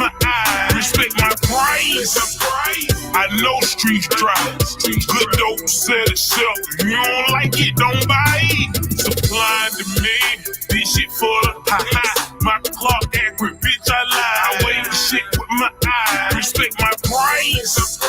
my eyes. Respect my price. I know street drives. Good dope, set it shelf. If you don't like it, don't buy it. Supply and demand. This shit for the ha-ha. My clock accurate, bitch, I lie. I weigh the shit with my eyes. Respect my price.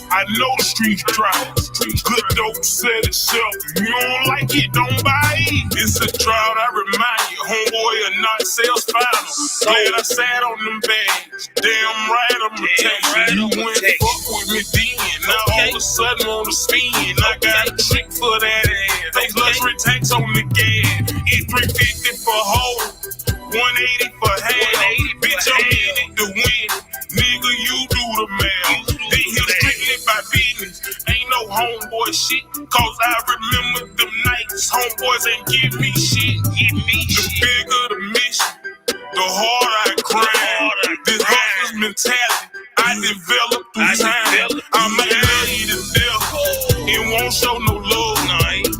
I know street drives. Good dope, set it shelf. If you don't like it, don't buy it. It's a drought, I remind you. Homeboy or not, sales final. Glad I sat on them bags. Damn right, I'ma take you. You went fuck with me then. Now all of a sudden on the spin. I got a trick for that ass. Those luxury tanks on the gas. E350 for hoe. 180 for half. Bitch, I'm in it to win. Nigga, you do the math. They here strictly by business. Ain't no homeboy shit. Cause I remember them nights. Homeboys ain't give me shit. The bigger the mission, the harder I grind. This hustler's mentality I developed through time. I might love you to death. It won't show no love.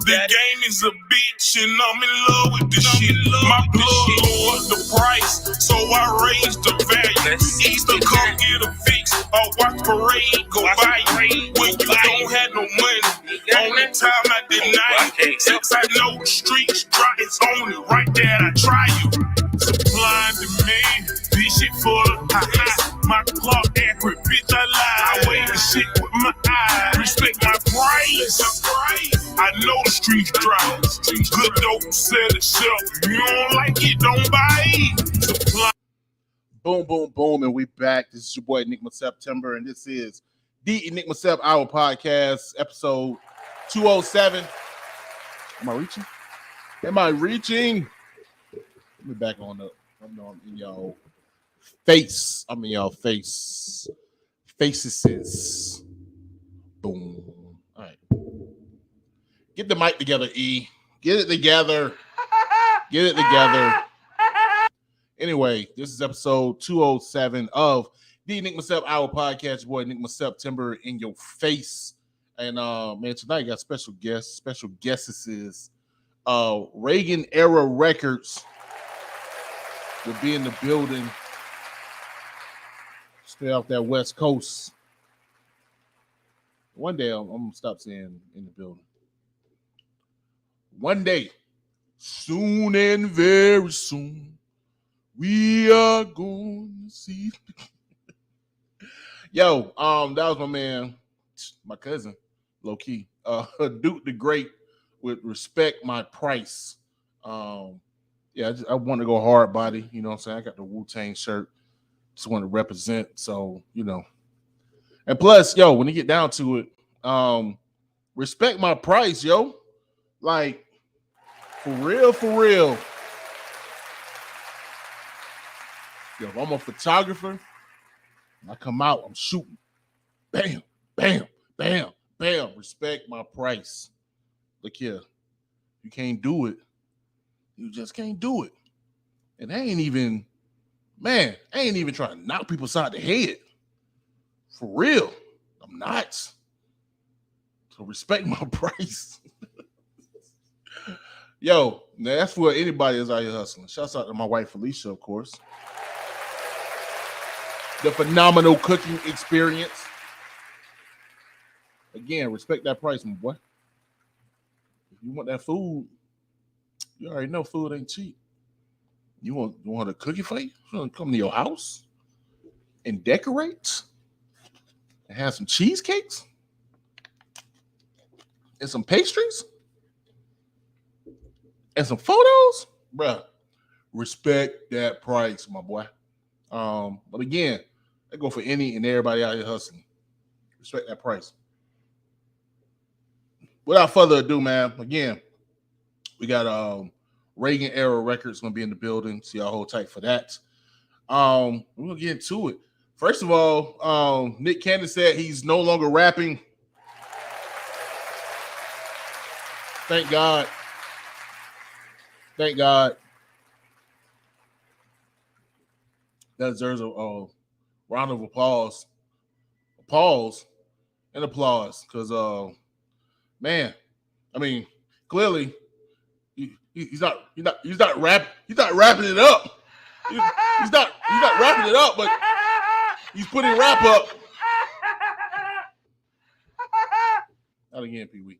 The game is a bitch and I'm in love with this shit. My blood lowered the price, so I raised the value. Either come get a fix or watch parade go by you. When you don't have no money, only time I deny it. Since I know the streets dry, it's only right that I try you. Supply and demand, this shit for the ha-ha. My clock accurate, bitch, I lie. I weigh the shit with my eyes. Respect my price. I know the streets drives. Good dope, set it shelf. If you don't like it, don't buy it. Supply. Boom, boom, boom, and we back. This is your boy Enigma September, and this is the Enigma Sept Hour podcast, episode 207. Am I reaching? Let me back on up. I'm in y'all face. I'm in y'all face. Faces. Boom. All right. Get the mic together, E. Get it together. Anyway, this is episode 207 of the Enigma Sept Hour podcast. Your boy Enigma September in your face. And man, tonight got special guests. Reagan Era Records will be in the building. Stay off that West Coast. One day I'm gonna stop saying in the building. One day, soon and very soon, we are going to see. That was my man, my cousin, low key. Duke the Great with Respect My Price. I want to go hard body. You know what I'm saying? I got the Wu-Tang shirt. Just want to represent. So, And plus, when you get down to it, respect my price, yo. Like, for real. Yo, if I'm a photographer, I come out, I'm shooting. Bam, bam, bam, bam. Respect my price. Look here. You can't do it. You just can't do it. And I ain't even trying to knock people side the head. For real. I'm not. So respect my price. Yo, now that's for anybody that's out here hustling. Shouts out to my wife, Felicia, of course. The phenomenal cooking experience. Again, respect that price, my boy. If you want that food, you already know food ain't cheap. You want a cookie for you? You want to come to your house and decorate and have some cheesecakes and some pastries and some photos? Bruh, respect that price, my boy. But again, I go for any and everybody out here hustling. Respect that price. Without further ado, man, again, we got Reagan Era Records going to be in the building, so y'all hold tight for that. We're going to get into it. First of all, Nick Cannon said he's no longer rapping. Thank God. That deserves a round of applause. Because, man, I mean, clearly he's not rapping it up. He's not rapping it up, but He's putting rap up. Not again, Pee Wee.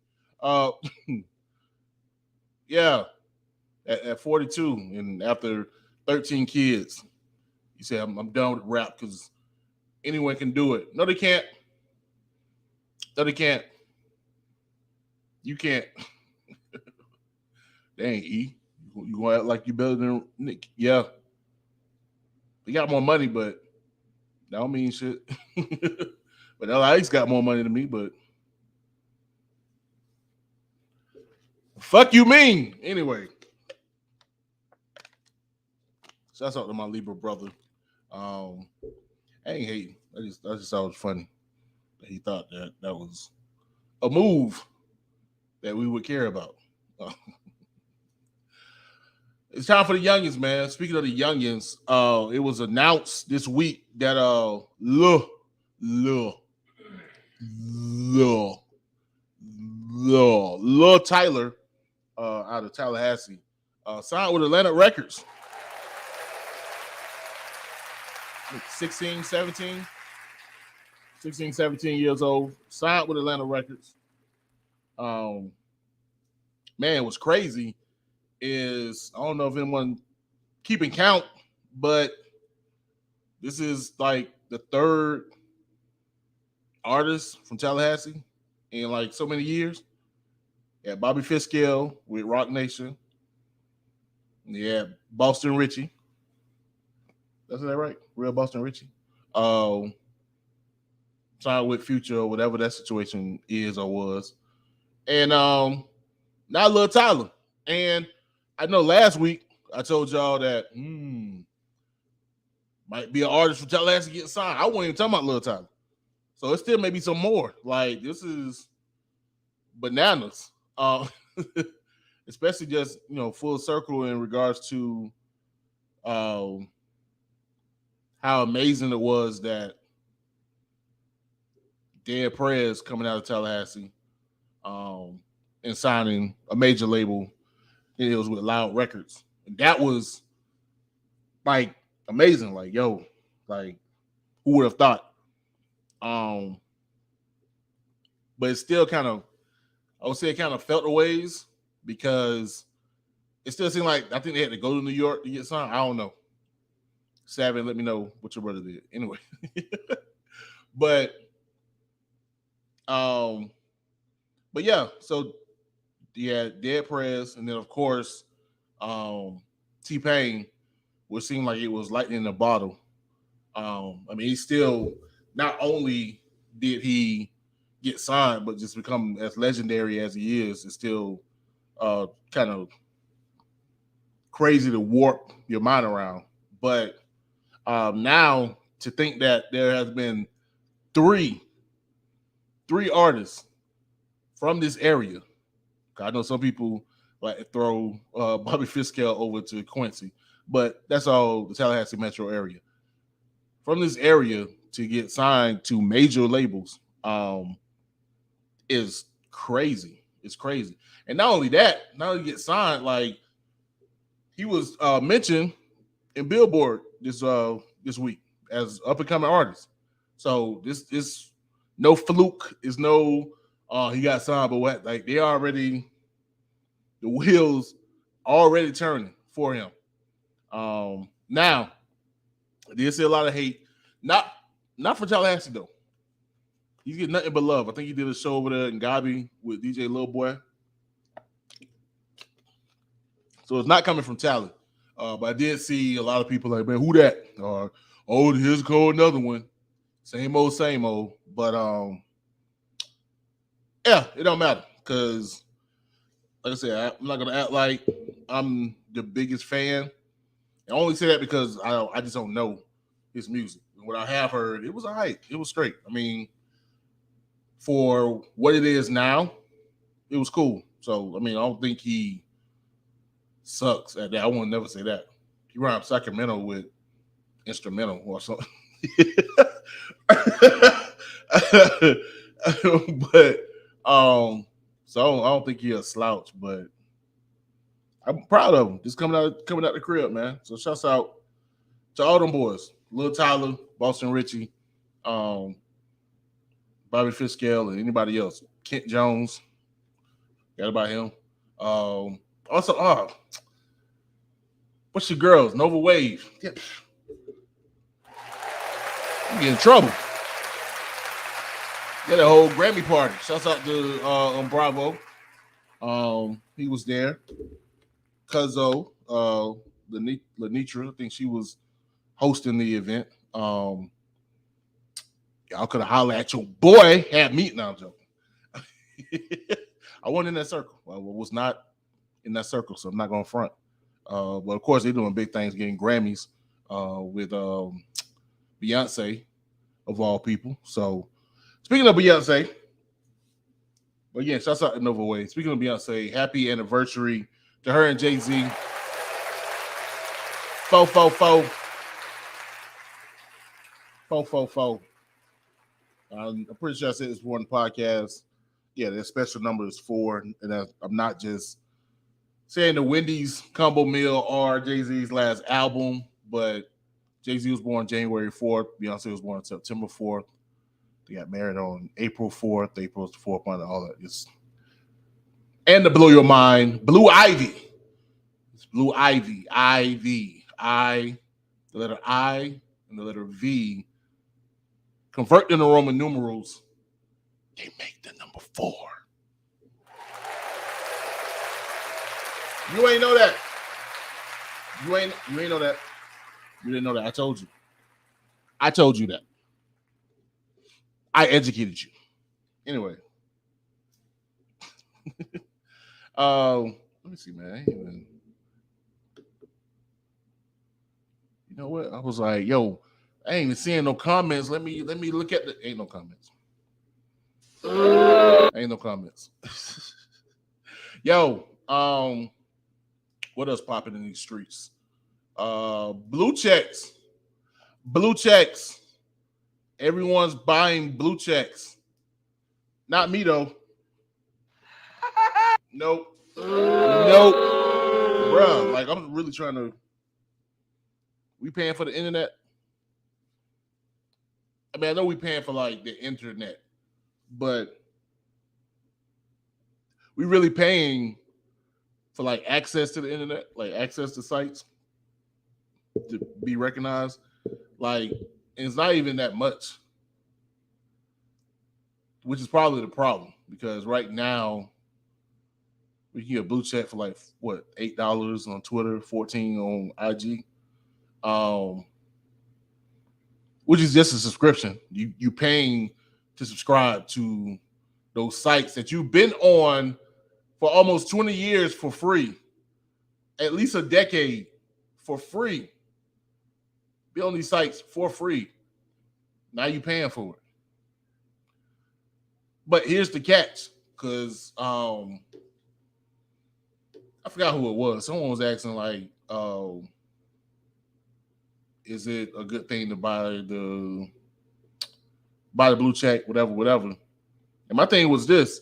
Yeah, at 42 and after 13 kids, he said, I'm done with rap because anyone can do it. No, they can't. No, they can't. You can't. They ain't E. You gonna act like you better than Nick? Yeah. They got more money, but that don't mean shit. But LIX got more money than me, but fuck you mean? Anyway. Shouts out to my Libra brother. I ain't hating. I just thought it was funny that he thought that was a move that we would care about. It's time for the youngins, man. Speaking of the youngins, it was announced this week that Luh Tyler out of Tallahassee signed with Atlantic Records. 16, 17 years old, signed with Atlanta Records. Man, what's crazy is I don't know if anyone keeping count, but this is like the third artist from Tallahassee in like so many years. Yeah, Bobby Fiskell with Rock Nation. Yeah, Boston Richie. That's that right? Real Boston Richie. Signed with Future or whatever that situation is or was. And now Luh Tyler. And I know last week I told y'all that might be an artist from Tallahassee getting signed. I wasn't even talking about Luh Tyler. So it still may be some more. Like, this is bananas. Especially just, full circle in regards to how amazing it was that Dead Prez coming out of Tallahassee and signing a major label. It was with Loud Records. And that was like amazing. Like, yo, like who would have thought? But it still kind of, I would say it kind of felt the ways because it still seemed like I think they had to go to New York to get signed. I don't know. Savvy, let me know what your brother did. Anyway. But yeah, so yeah, Dead Prez, and then of course, T-Pain, which seemed like it was lightning in a bottle. I mean, he still not only did he get signed, but just become as legendary as he is. It's still kind of crazy to warp your mind around. But now to think that there has been three artists from this area. I know some people like to throw Bobby Fiskell over to Quincy, but that's all the Tallahassee metro area. From this area to get signed to major labels is crazy. It's crazy. And not only that, not only get signed, like he was mentioned in Billboard this week as up and coming artist. So this no fluke. Is no he got signed, but what? Like the wheels already turning for him. Now I did see a lot of hate. Not for Tallahassee though. He's getting nothing but love. I think he did a show over there in Gabi with DJ Lil Boy. So it's not coming from Tally. But I did see a lot of people like, man, who that? Or here's another one. Same old. But yeah, it don't matter because, like I said, I'm not gonna act like I'm the biggest fan. I only say that because I just don't know his music. What I have heard, it was all right. It was straight. I mean, for what it is now, it was cool. So I mean, I don't think he sucks at that. I won't never say that. He rhymed Sacramento with instrumental or something. But so I don't think he's a slouch, but I'm proud of him. Just coming out the crib, man. So shouts out to all them boys. Luh Tyler, Boston Richie, Bobby Fitzgerald and anybody else. Kent Jones. Got about him. Also, what's your girls? Nova Wave. Yeah. You get in trouble. Got a whole Grammy party. Shouts out to Bravo. He was there. Cuzzo, Lenitra, I think she was hosting the event. Y'all could have hollered at your boy. Had meat. Now I'm joking. I wasn't in that circle. I was not in that circle, so I'm not going to front. But of course, they're doing big things, getting Grammys with Beyonce, of all people. So, speaking of Beyonce, but again, shouts out to Nova Way. Speaking of Beyonce, happy anniversary to her and Jay-Z. Fo. I'm pretty sure I said this before in the podcast. Yeah, their special number is 4, and I'm not just saying the Wendy's combo meal or Jay-Z's last album, but Jay-Z was born January 4th. Beyonce was born September 4th. They got married on April 4th. April is the 4th month, all that. And to blow your mind, Blue Ivy. It's Blue Ivy. The letter I and the letter V. Convert them to Roman numerals. They make the number 4. You ain't know that. You ain't know that. You didn't know that. I told you. I told you that. I educated you. Anyway. Let me see, man. You know what? I was like, yo, I ain't even seeing no comments. Let me look at the. Ain't no comments. Ain't no comments. Yo, what else popping in these streets? Blue checks. Everyone's buying blue checks. Not me though. Nope. Bruh, like I'm really trying to. We paying for the internet? I mean, I know we paying for like the internet, but we really paying for like access to the internet, like access to sites to be recognized. Like, and it's not even that much, which is probably the problem because right now we can get a blue check for like what, $8 on Twitter, $14 on IG, which is just a subscription. You paying to subscribe to those sites that you've been on for almost 20 years for free, at least a decade for free. Be on these sites for free. Now you paying for it. But here's the catch, because I forgot who it was. Someone was asking like, is it a good thing to buy the blue check, whatever. And my thing was this: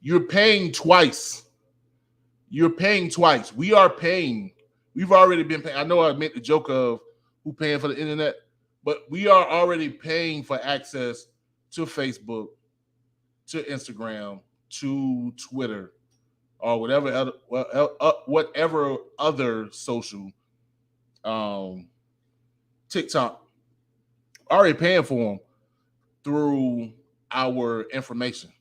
you're paying twice. We are paying. We've already been paying. I know I made the joke of who paying for the internet, but we are already paying for access to Facebook, to Instagram, to Twitter, or whatever other social, TikTok, already paying for them through our information.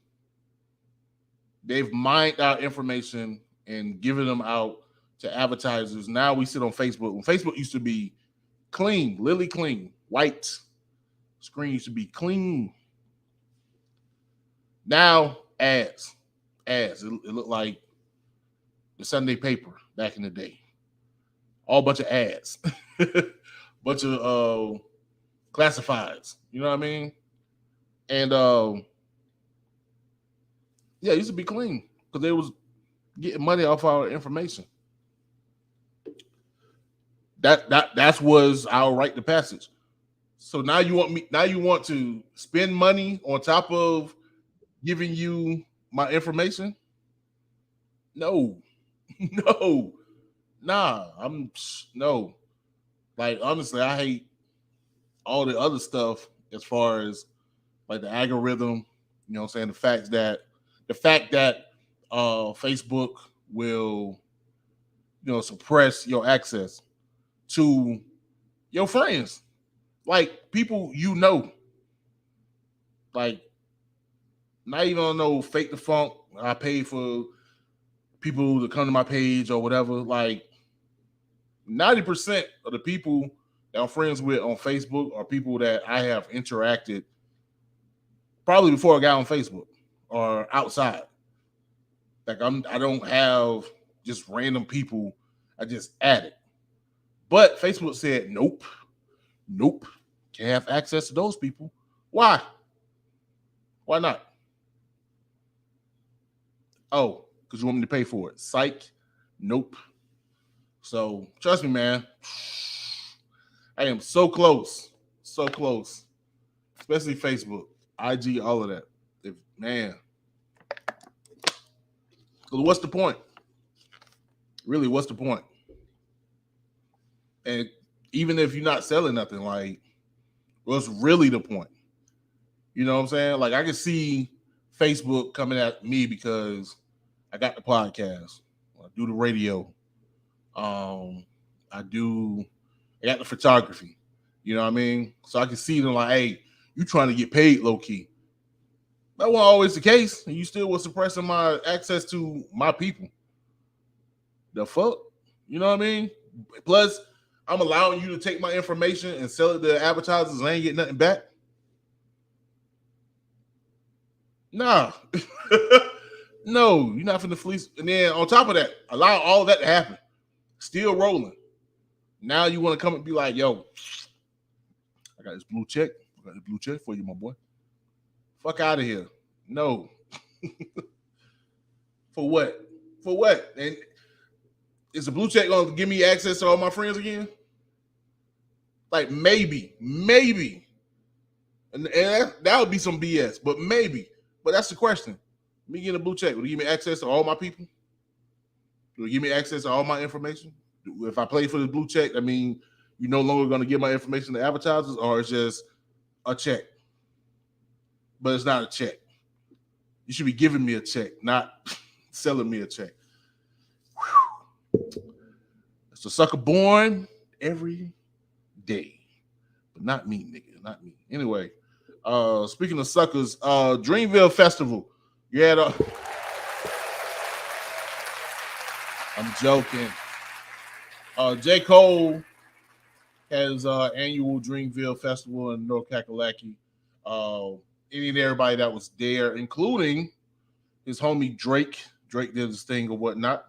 They've mined our information and given them out to advertisers. Now we sit on Facebook. When Facebook used to be clean, lily clean, white screen used to be clean. Now ads. It looked like the Sunday paper back in the day. All bunch of ads, bunch of classifieds. You know what I mean? And yeah, it used to be clean because they was getting money off our information. That was our right to passage. So now you want to spend money on top of giving you my information? No. No. Like, honestly, I hate all the other stuff as far as like the algorithm, you know what I'm saying? The fact that Facebook will, suppress your access to your friends, like people like not even on no fake the funk. I pay for people to come to my page or whatever. Like 90% of the people that I'm friends with on Facebook are people that I have interacted probably before I got on Facebook or outside. Like I don't have just random people I just added. But Facebook said nope, can't have access to those people. Why? Why not? Oh, because you want me to pay for it. Psych. Nope. So trust me, man. I am so close. So close. Especially Facebook, IG, all of that. Man. So what's the point? Really, what's the point? And even if you're not selling nothing, like, what's really the point? You know what I'm saying? Like, I can see Facebook coming at me because I got the podcast, I do the radio, I got the photography. You know what I mean? So I can see them like, hey, you trying to get paid low key. That wasn't always the case, and you still was suppressing my access to my people. The fuck? You know what I mean? Plus, I'm allowing you to take my information and sell it to advertisers and I ain't getting nothing back. Nah. No, you're not finna fleece. And then on top of that, allow all of that to happen. Still rolling. Now you want to come and be like, yo, I got this blue check. I got this blue check for you, my boy. Fuck out of here. No. For what? For what? And is the blue check going to give me access to all my friends again? Like, maybe. And that would be some BS, but maybe. But that's the question. Me getting a blue check, will it give me access to all my people? Will it give me access to all my information? If I play for the blue check, I mean, you're no longer going to give my information to advertisers, or it's just a check? But it's not a check. You should be giving me a check, not selling me a check. It's a sucker born every day. But not me, nigga. Not me. Anyway, speaking of suckers, Dreamville Festival. You had a... I'm joking. J. Cole has annual Dreamville Festival in North Kakalaki. Any and everybody that was there, including his homie Drake. Drake did his thing or whatnot.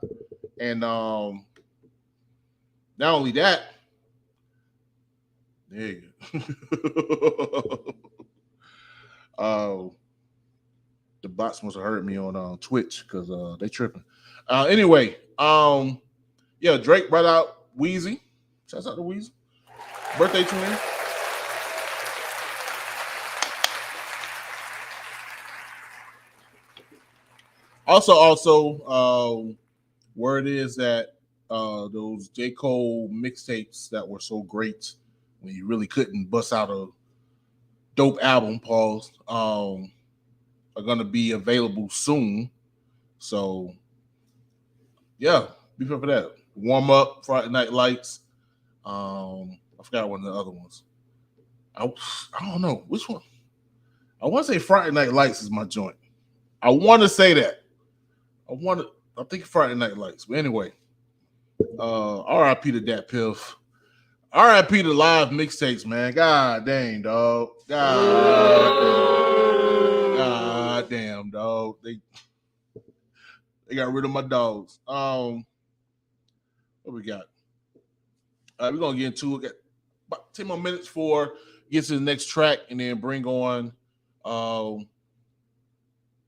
And not only that, there you go. The bots must have heard me on Twitch because they tripping. Anyway, yeah, Drake brought out Wheezy. Shouts out to Wheezy. Birthday twin. Also, word is that those J. Cole mixtapes that were so great when you really couldn't bust out a dope album, pause, are going to be available soon. So, yeah, be prepared for that. Warm Up, Friday Night Lights. I forgot one of the other ones. I don't know which one. I want to say Friday Night Lights is my joint. I want to say that. I think Friday Night Lights. But anyway, RIP to Dat Piff. RIP to live mixtapes, man. God dang, dog. God damn, dog. They got rid of my dogs. What we got? We're gonna get into it. Got about 10 more minutes for get to the next track and then bring on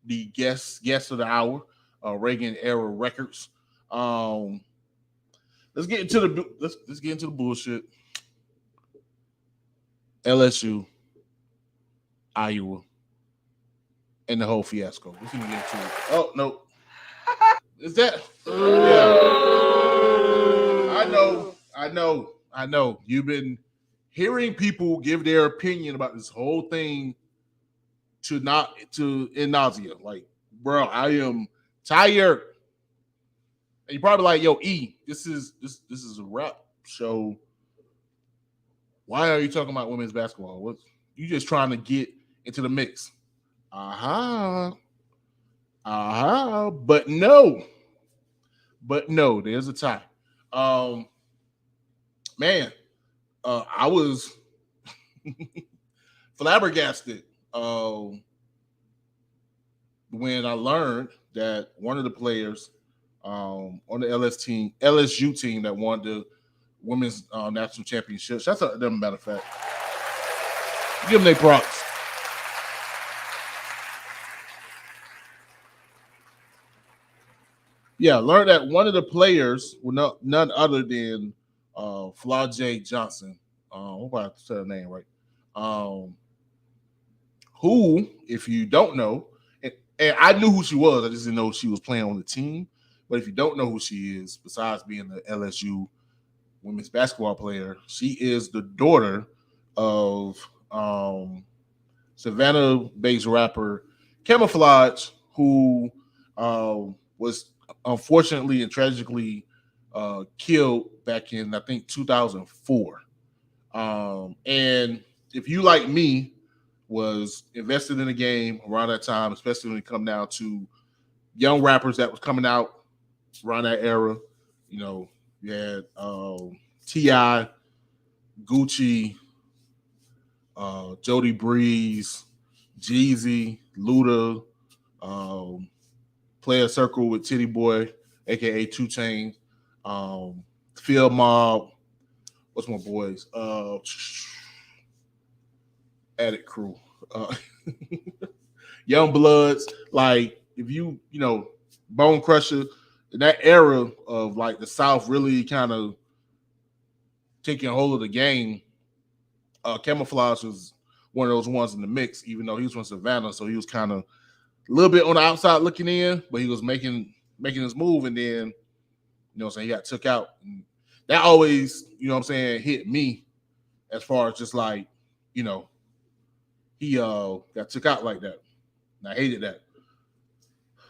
the guest of the hour, Reagan Era Records. Let's get into the bullshit. LSU, Iowa, and the whole fiasco. We're gonna get into it. Oh no, is that? Yeah, I know. You've been hearing people give their opinion about this whole thing to in nausea. Like, bro, I am tired. And you're probably like, yo, E, this is a rap show. Why are you talking about women's basketball? What you just trying to get into the mix? But no, there's a tie. Man, I was flabbergasted when I learned that one of the players on the LSU team that won the women's national championship. That's a matter of fact. Give them their props. Yeah, learned that one of the players was none other than Flau'jae Johnson. Hope I said her name right. Who, if you don't know, and I knew who she was, I just didn't know she was playing on the team. But if you don't know who she is, besides being the LSU women's basketball player, she is the daughter of Savannah-based rapper Camouflage, who was unfortunately and tragically killed back in, I think, 2004. And if you, like me, was invested in the game around that time, especially when it come down to young rappers that was coming out around that era, you know, you had T.I., Gucci, Jody Breeze, Jeezy, Luda, Player Circle with Chiddy Boy, aka 2 Chainz, Phil Mob, what's my boys? Addict Crew, Young Bloods. Like, if you know, Bone Crusher, in that era of like the South really kind of taking hold of the game, Camouflage was one of those ones in the mix, even though he was from Savannah, so he was kind of a little bit on the outside looking in, but he was making his move, and then, you know what I'm saying, he got took out. And that always, you know what I'm saying, hit me as far as just like, you know, he got took out like that. And I hated that.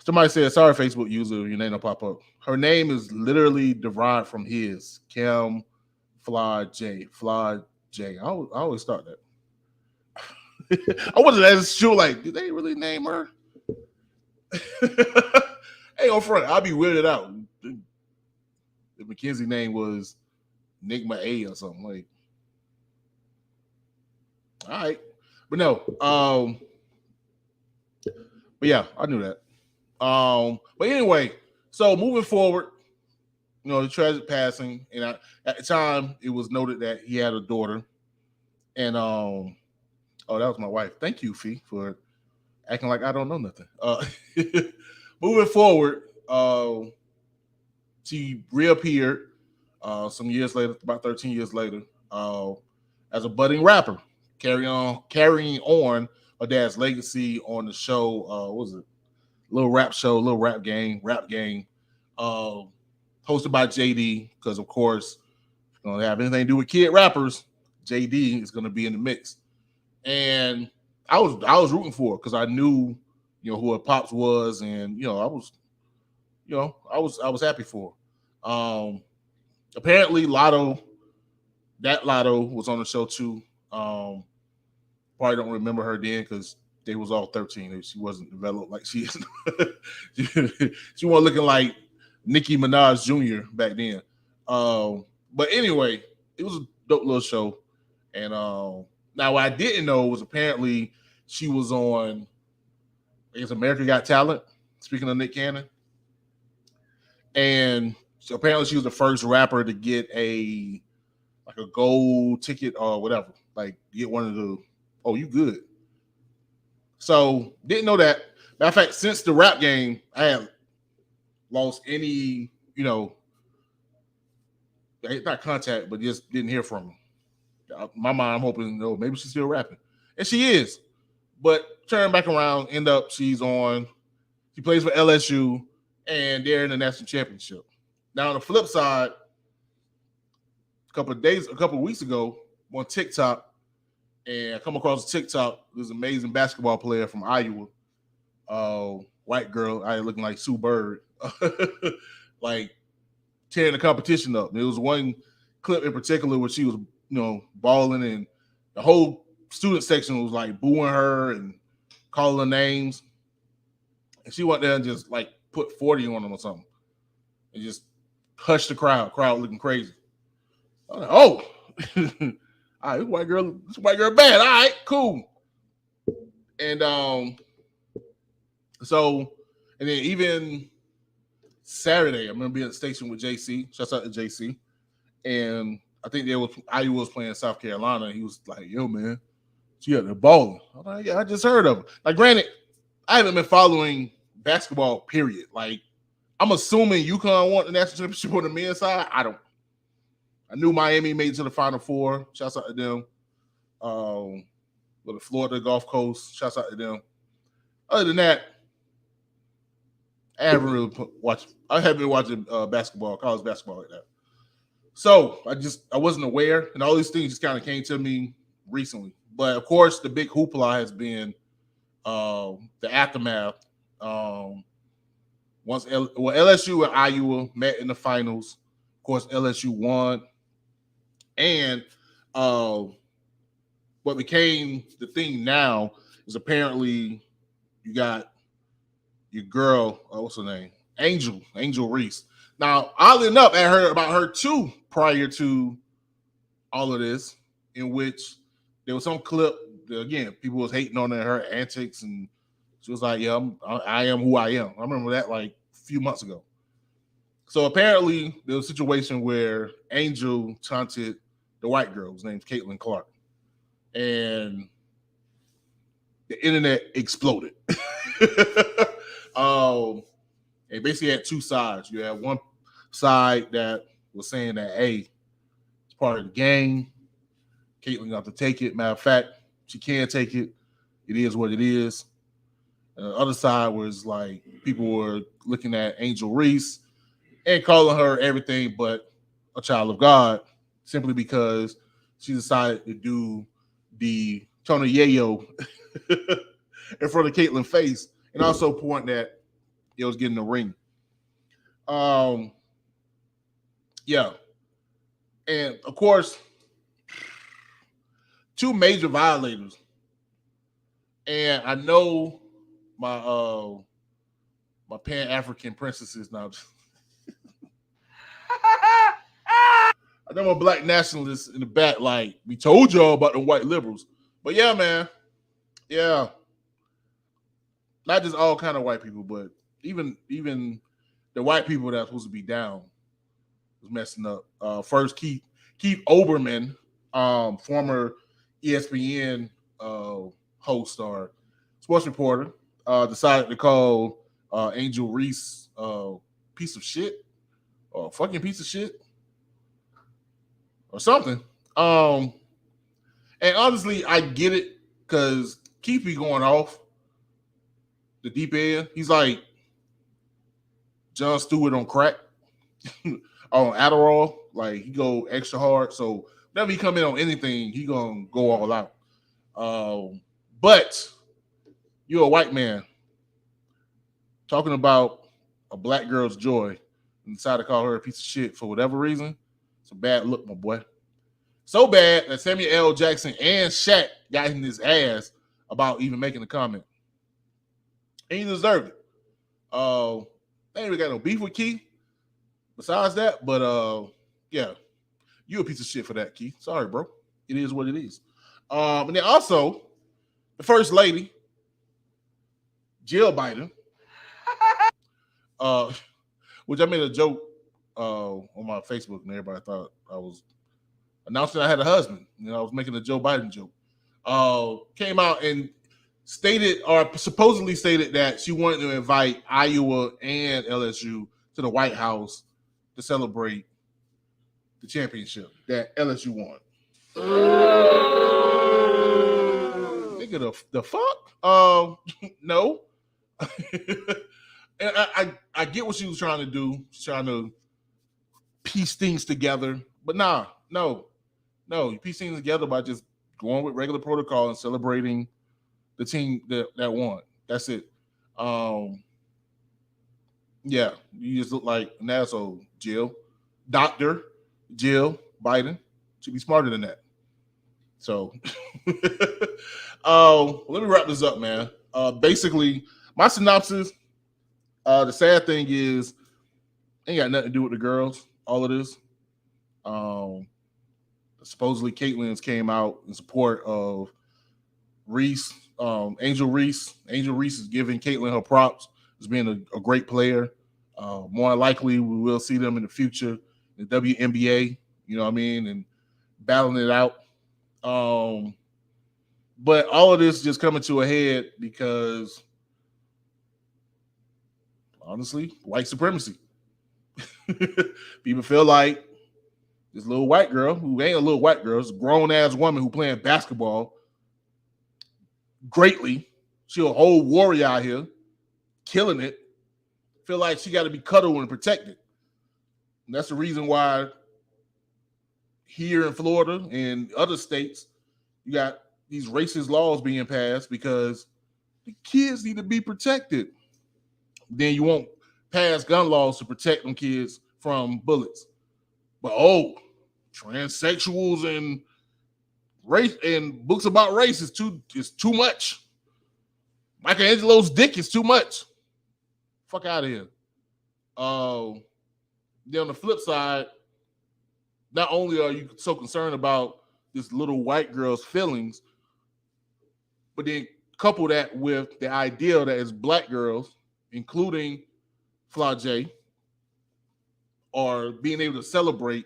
Somebody said, sorry, Facebook user, your name don't pop up. Her name is literally derived from his, Cam Flau'jae. Flau'jae. I always start that. I wasn't as sure, like, did they really name her? Hey, on front, I'll be weirded out if Mackenzie's name was Enigma A or something. Like, all right. But no, but yeah, I knew that. But anyway, so moving forward, you know, the tragic passing, and at the time it was noted that he had a daughter, and oh, that was my wife. Thank you, Fee, for acting like I don't know nothing. Moving forward, she reappeared some years later, about 13 years later, as a budding rapper, carrying on her dad's legacy on the show. What was it? Little rap game, hosted by JD, because of course, if you don't have anything to do with kid rappers, JD is going to be in the mix. And I was rooting for her because I knew, you know, who her pops was, and you know, I was happy for her. Apparently Lotto was on the show too. Probably don't remember her then because they was all 13. She wasn't developed like she is. She wasn't looking like Nicki Minaj Jr. back then. But anyway, it was a dope little show. And now what I didn't know was apparently she was on, I guess, America Got Talent, speaking of Nick Cannon. And so apparently she was the first rapper to get a gold ticket or whatever. Like, get one of the, oh, you good. So didn't know that. Matter of fact, since the rap game, I have lost any, you know, not contact, but just didn't hear from her. My mind, I'm hoping, you know, maybe she's still rapping. And she is. But turn back around, she plays for LSU, and they're in the national championship. Now on the flip side, a couple of weeks ago, on TikTok, and I come across a TikTok. There's an amazing basketball player from Iowa, white girl, I looking like Sue Bird, like tearing the competition up. There was one clip in particular where she was, balling, and the whole student section was like booing her and calling her names. And she went there and just like put 40 on them or something, and just hushed the crowd. Crowd looking crazy. I was like, oh, all right, this white girl bad. All right, cool. And and then even Saturday, I remember being at the station with JC. Shouts out to JC. And I think Iowa was playing South Carolina. And he was like, yo, man, she out there balling. I'm like, yeah, I just heard of her. Like, granted, I haven't been following basketball, period. Like, I'm assuming UConn won the national championship on the men's side. I don't. I knew Miami made it to the Final Four. Shouts out to them. With the Florida Gulf Coast. Shouts out to them. Other than that, I haven't been watching basketball, college basketball like that. So I wasn't aware, and all these things just kind of came to me recently. But of course, the big hoopla has been the aftermath. LSU and Iowa met in the finals. Of course, LSU won, and what became the thing now is apparently you got your girl, what's her name? Angel Reese. Now, oddly enough, I heard about her too prior to all of this, in which there was some clip that, again, people was hating on her antics, and she was like, yeah, I am who I am. I remember that like a few months ago. So apparently there was a situation where Angel taunted the white girl, whose name's Caitlin Clark, and the internet exploded. It basically had two sides. You had one side that was saying that, hey, it's part of the game. Caitlin got to take it. Matter of fact, she can take it. It is what it is. And the other side was like people were looking at Angel Reese and calling her everything but a child of God, simply because she decided to do the Tony Yayo in front of Caitlin's face, and also point that it was getting the ring. Yeah. And of course, two major violators. And I know my Pan-African princesses now. I know my black nationalists in the back, like, we told y'all about the white liberals. But yeah, man. Yeah. Not just all kind of white people, but even the white people that are supposed to be down was messing up. First, Keith Olbermann, former ESPN host or sports reporter, decided to call Angel Reese piece of shit or fucking piece of shit or something. And honestly, I get it, because Keith be going off the deep end. He's like Jon Stewart on crack, on Adderall. Like, he go extra hard. So whenever he come in on anything, he gonna go all out. But you're a white man talking about a black girl's joy and decide to call her a piece of shit for whatever reason. It's a bad look, my boy. So bad that Samuel L. Jackson and Shaq got in his ass about even making a comment. And he deserved it. They ain't really got no beef with Keith besides that, but yeah, you a piece of shit for that, Keith. Sorry, bro. It is what it is. And then also, the first lady, Jill Biden, which I made a joke on my Facebook, and everybody thought I was announcing I had a husband. I was making a Joe Biden joke. Came out and stated, or supposedly stated, that she wanted to invite Iowa and LSU to the White House to celebrate the championship that LSU won. Nigga, the fuck? No. And I get what she was trying to do. She's trying to piece things together. But no. No, you piece things together by just going with regular protocol and celebrating the team that won. That's it. Yeah, you just look like an asshole, Jill. Dr. Jill Biden should be smarter than that. So let me wrap this up, man. Basically, my synopsis, the sad thing is, ain't got nothing to do with the girls, all of this. Supposedly Caitlyn's came out in support of Reese, Angel Reese. Angel Reese is giving Caitlyn her props as being a great player. More likely, we will see them in the future in the WNBA, you know what I mean, and battling it out. But all of this just coming to a head because, honestly, white supremacy. People feel like this little white girl, who ain't a little white girl, it's a grown-ass woman who playing basketball greatly. She a whole warrior out here, killing it. Feel like she got to be cuddled and protected. And that's the reason why here in Florida and other states, you got these racist laws being passed because the kids need to be protected. Then you won't pass gun laws to protect them kids from bullets. But transsexuals and race and books about race is too much. Michelangelo's dick is too much. Fuck out of here. Then on the flip side, not only are you so concerned about this little white girl's feelings, but then couple that with the idea that it's black girls, including Flau'jae, are being able to celebrate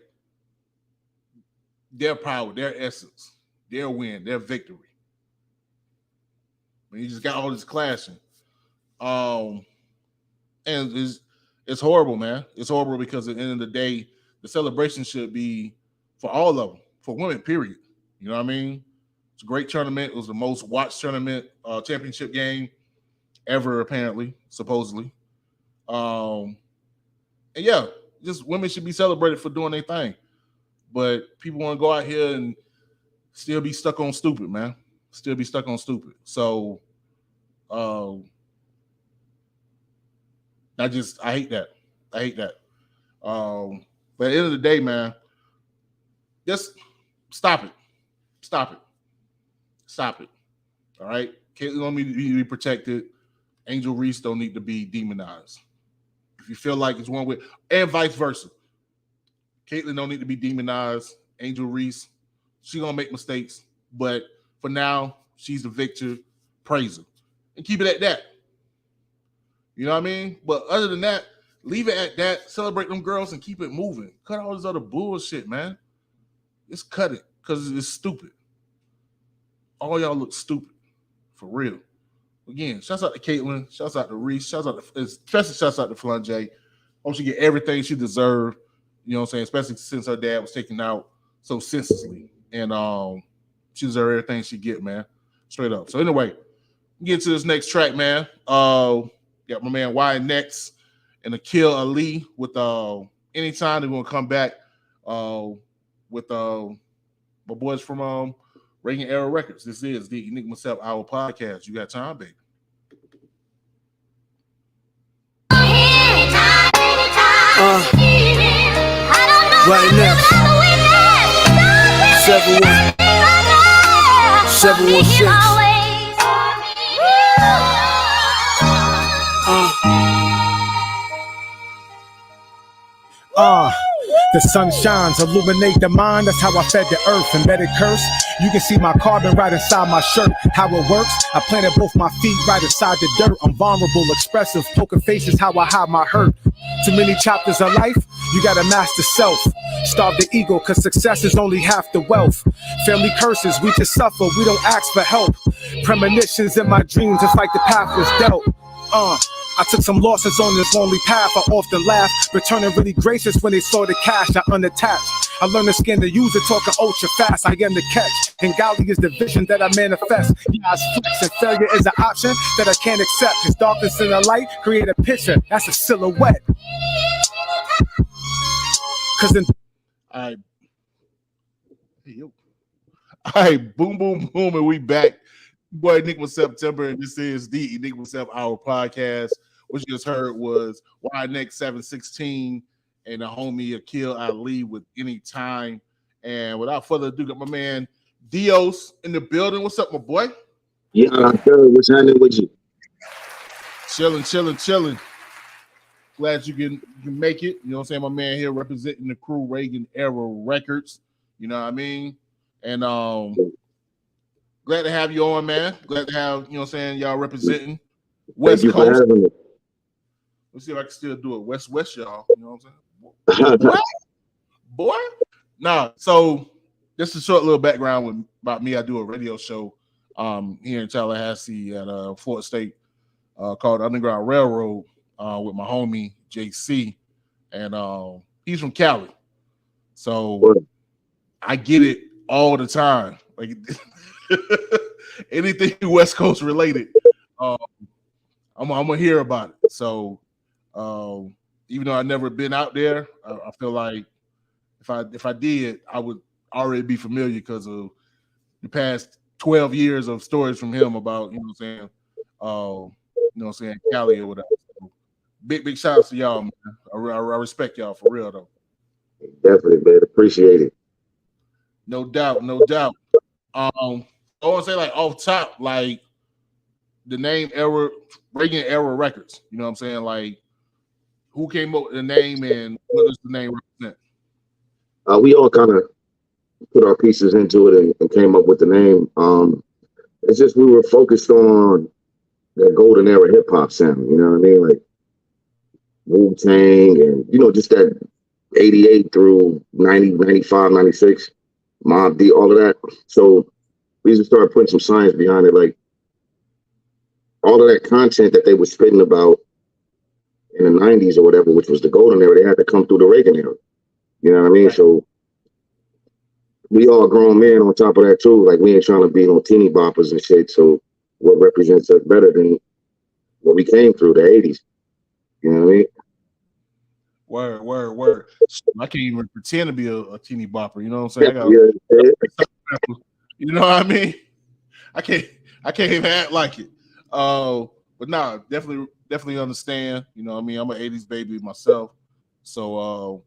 their power, their essence, their win, their victory. And you just got all this clashing. And it's horrible, man. It's horrible because at the end of the day, the celebration should be for all of them, for women, period. You know what I mean? It's a great tournament. It was the most watched tournament, championship game ever, apparently, supposedly. And yeah, just women should be celebrated for doing their thing. But people want to go out here and still be stuck on stupid, man. Still be stuck on stupid. So I hate that. I hate that. But at the end of the day, man, just stop it. Stop it. Stop it. All right? Caitlyn don't need to be protected. Angel Reese don't need to be demonized. If you feel like it's one way, and vice versa. Caitlyn don't need to be demonized. Angel Reese, she's going to make mistakes. But for now, she's the victor. Praise her. And keep it at that. You know what I mean? But other than that, leave it at that. Celebrate them girls and keep it moving. Cut all this other bullshit, man. Just cut it because it's stupid. All y'all look stupid. For real. Again, shouts out to Caitlyn. Shouts out to Reese. Especially shouts out to Flau'jae. Hope she get everything she deserved. You know what I'm saying? Especially since her dad was taken out so senselessly. And she deserved everything she get, man. Straight up. So anyway, get to this next track, man. Got my man Y next and Aaqil Ali with anytime they're gonna come back with my boys from Reagan Era Records. This is the Enigma Sept Hour podcast. You got time, baby. Right next. 716. The sun shines, illuminate the mind. That's how I fed the earth and let it curse. You can see my carbon right inside my shirt. How it works, I planted both my feet right inside the dirt. I'm vulnerable, expressive, poker faces, how I hide my hurt. Too many chapters of life, you gotta master self. Starve the ego, cause success is only half the wealth. Family curses, we just suffer, we don't ask for help. Premonitions in my dreams, it's like the path was dealt. I took some losses on this lonely path. I often laugh, returning really gracious when they saw the cash I unattached. I learned to skin the user, talking ultra fast. I am the catch, and godly is the vision that I manifest. Yeah, I flex, and failure is an option that I can't accept. Cause darkness and the light create a picture, that's a silhouette. Cause in... All right. Yo. All right, boom, boom, boom, and we back. Boy, Enigma September, and this is the Enigma Sept Hour podcast. What you just heard was Why Next 716 and the homie Aaqil with Any Time. And without further ado, got my man Dios in the building. What's up, my boy? Yeah, what's happening with you? Chilling. Glad you can make it. You know what I'm saying? My man here representing the crew, Reagan Era Records. You know what I mean? And glad to have you on, man. Glad to have, you know what I'm saying, y'all representing West Thank Coast. You for having me. Let's see if I can still do it. West, y'all. You know what I'm saying? Boy. Nah, so just a short little background about me. I do a radio show here in Tallahassee at Fort State called Underground Railroad with my homie JC. And he's from Cali. So I get it all the time. Like anything West Coast related, I'm gonna hear about it. So even though I've never been out there, I feel like if I did, I would already be familiar because of the past 12 years of stories from him about, you know what I'm saying, Cali or whatever. So, big shout outs to y'all, man. I respect y'all for real though. Definitely, man. Appreciate it. No doubt. I want to say, like, off top, like the name Reagan Era Records. You know what I'm saying? Like, who came up with the name and what does the name represent? We all kind of put our pieces into it and came up with the name. It's just we were focused on that golden era hip hop sound. You know what I mean? Like Wu-Tang and, you know, just that 88 through 90, 95, 96, Mob D, all of that. So we just started putting some science behind it. Like all of that content that they were spitting about in the 90s or whatever, which was the golden era, they had to come through the Reagan era. You know what I mean? Right. So we all grown men on top of that too. Like we ain't trying to be no teeny boppers and shit. So what represents us better than what we came through, the 80s? You know what I mean? Word. I can't even pretend to be a teeny bopper. You know what I'm saying? You know what I mean? I can't even act like it. But nah, definitely understand. You know what I mean? I'm an 80s baby myself. So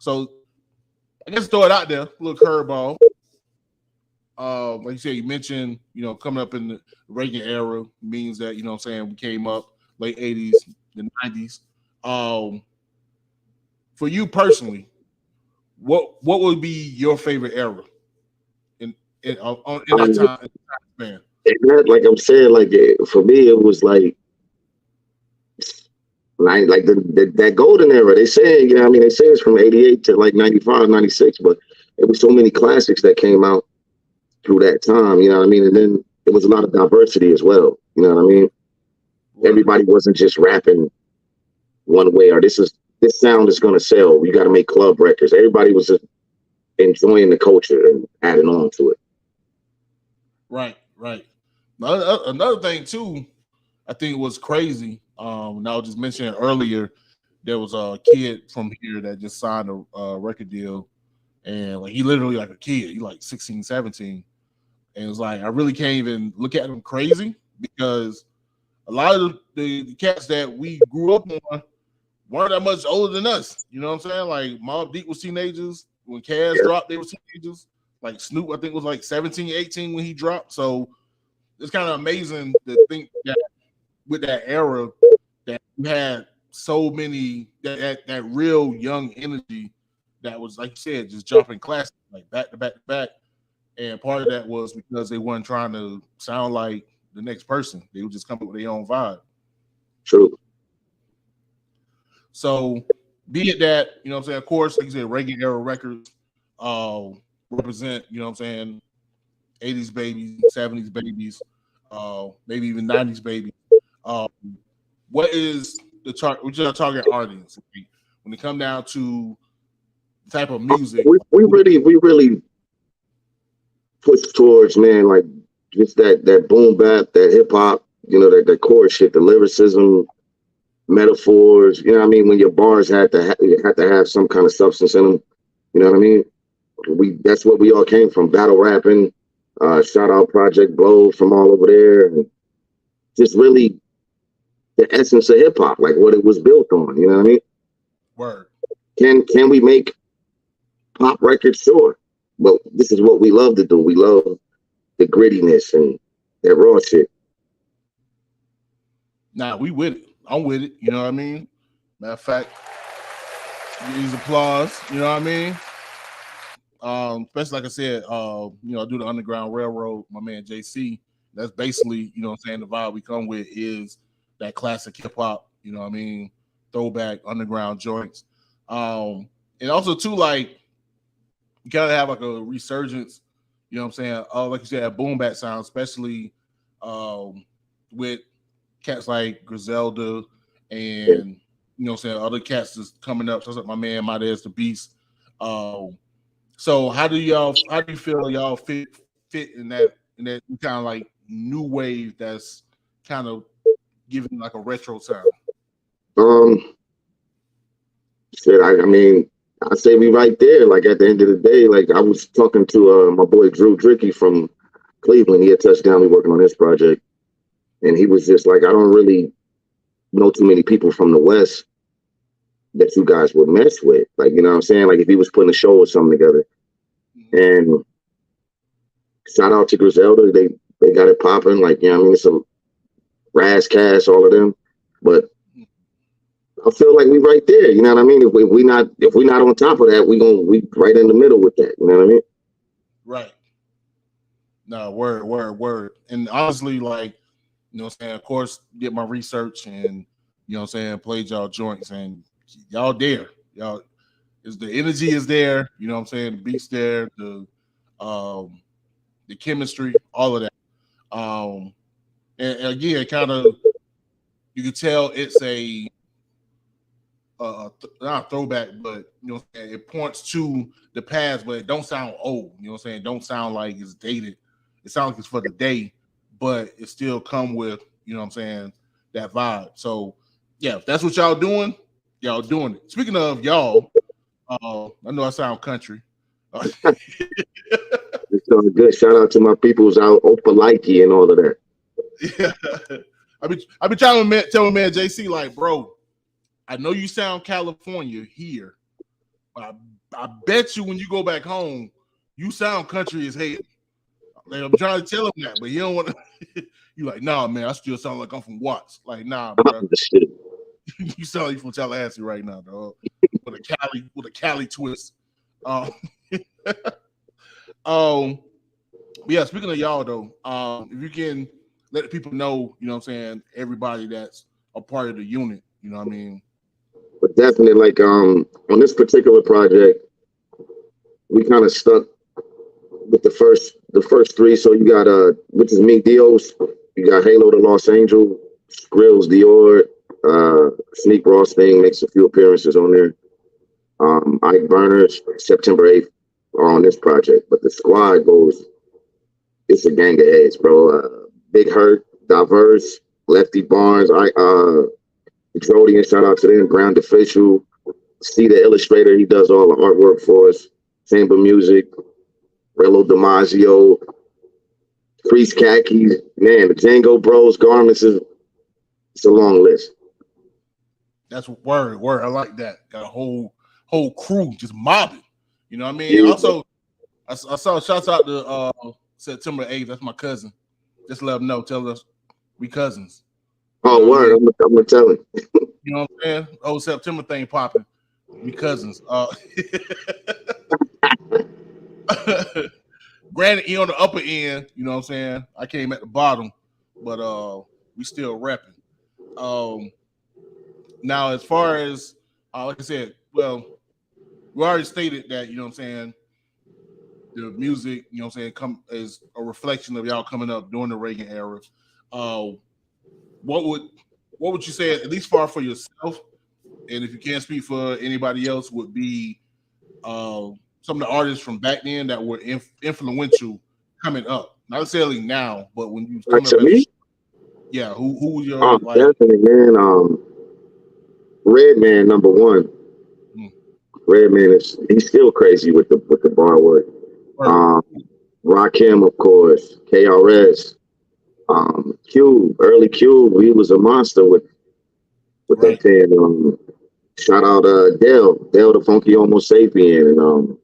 I guess throw it out there, a little curveball. Like you said, you mentioned, you know, coming up in the Reagan era means that, you know what I'm saying, we came up late 80s, the 90s. For you personally, what would be your favorite era in that time span? Like I'm saying, like for me, it was like that golden era. They say, you know what I mean? They say it's from 88 to like 95, 96, but there was so many classics that came out through that time, you know what I mean? And then there was a lot of diversity as well, you know what I mean? Everybody wasn't just rapping one way, or this sound is going to sell. You got to make club records. Everybody was just enjoying the culture and adding on to it. Right. Another thing too, I think was crazy. And I was just mentioning earlier, there was a kid from here that just signed a record deal, and like he literally like a kid, he like 16, 17, and it's like I really can't even look at him crazy because a lot of the cats that we grew up on weren't that much older than us. You know what I'm saying? Like Mobb Deep was teenagers when Cash dropped; they were teenagers. Like Snoop, I think was like 17, 18 when he dropped. So it's kind of amazing to think that with that era that you had so many that real young energy that was, like you said, just jumping classics like back to back. And part of that was because they weren't trying to sound like the next person. They would just come up with their own vibe. True. So be it that, you know what I'm saying, of course, like you said, Reagan Era Records represent, you know what I'm saying, 80s babies, 70s babies, maybe even 90s babies. What is the target audience when it come down to the type of music? We really push towards, man, like just that boom bap, that hip hop, you know, that core shit, the lyricism, metaphors. You know what I mean? When your bars had to have some kind of substance in them. You know what I mean? That's what we all came from, battle rapping. Shout out Project Blow from all over there, and just really the essence of hip hop, like what it was built on. You know what I mean? Word. Can we make pop records? Sure, but this is what we love to do. We love the grittiness and that raw shit. Nah, we with it. I'm with it. You know what I mean? Matter of fact, these applause. You know what I mean? Especially like I said, you know, I do the Underground Railroad. My man JC. That's basically, you know what I'm saying, the vibe we come with is that classic hip hop. You know what I mean? Throwback underground joints. And also too, like, you kind of have like a resurgence. You know what I'm saying? Like you said, that boom bap sound, especially with cats like Griselda and you know what I'm saying, other cats is coming up. So like my man There's the Beast. So how do you feel y'all fit in that kind of like new wave that's kind of giving like a retro sound? Shit, I mean, I say we right there. Like at the end of the day, like I was talking to my boy Drew Dricky from Cleveland. He had touched down. We working on this project, and he was just like, I don't really know too many people from the West that you guys would mess with. Like, you know what I'm saying? Like if he was putting a show or something together. And shout out to Griselda. They got it popping. Like, you know what I mean? Some Raz Cash, all of them. But I feel like we right there. You know what I mean? If we not on top of that, we right in the middle with that. You know what I mean? Right. No, word. And honestly, like, you know what I'm saying, of course, get my research and, you know what I'm saying, played y'all joints and y'all there. Y'all is the energy is there, you know what I'm saying, the beats there, the chemistry, all of that. And again, kind of you can tell it's a not a throwback, but you know what I'm saying, it points to the past, but it don't sound old. You know what I'm saying? It don't sound like it's dated. It sounds like it's for the day, but it still come with, you know what I'm saying, that vibe. So yeah, if that's what y'all doing, y'all doing it. Speaking of y'all, I know I sound country. It's all good. Shout out to my peoples out Opaliki and all of that. Yeah. I been trying to tell my man JC, like, bro, I know you sound California here, but I bet you when you go back home, you sound country as hell. Like, I'm trying to tell him that, but he don't want to. You like, nah, man, I still sound like I'm from Watts. Like, nah, bro. You sound like you from Tallahassee right now, dog. With a Cali twist. Yeah, speaking of y'all though, if you can let the people know, you know what I'm saying, everybody that's a part of the unit, you know what I mean? But definitely, like on this particular project, we kind of stuck with the first three. So you got which is me, Dios, you got Halo to Los Angeles, Skrills, Dior, Sneak Ross Thing makes a few appearances on there. Ike Burners, September 8th are on this project, but the squad goes, it's a gang of heads, bro. Big Hurt, Diverse, Lefty Barnes, Jody, and shout out to them, Ground Official, See the Illustrator, he does all the artwork for us, Chamber Music, Rello Damasio, Priest Khakis, man, the Django Bros, Garments, it's a long list. That's word. I like that. Got a whole crew just mobbing. You know what I mean? Yeah. Also, I saw shouts out to September 8th. That's my cousin. Just let him know. Tell us we cousins. Oh, word. I mean? I'm gonna tell him. You know what I'm saying? Oh, September thing popping. We cousins. Granted, he on the upper end, you know what I'm saying? I came at the bottom, but we still repping. Now, as far as like I said, well, we already stated that, you know what I'm saying, the music, you know what I'm saying, is a reflection of y'all coming up during the Reagan era. What would you say, at least for yourself, and if you can't speak for anybody else, would be some of the artists from back then that were influential coming up? Not necessarily now, but when you coming up as yeah, who was your definitely, man. Redman, number one. Redman he's still crazy with the bar work. Rakim, of course, KRS, Cube, early Cube, he was a monster with that pen. Shout out Dell the Funky Homo Sapien, and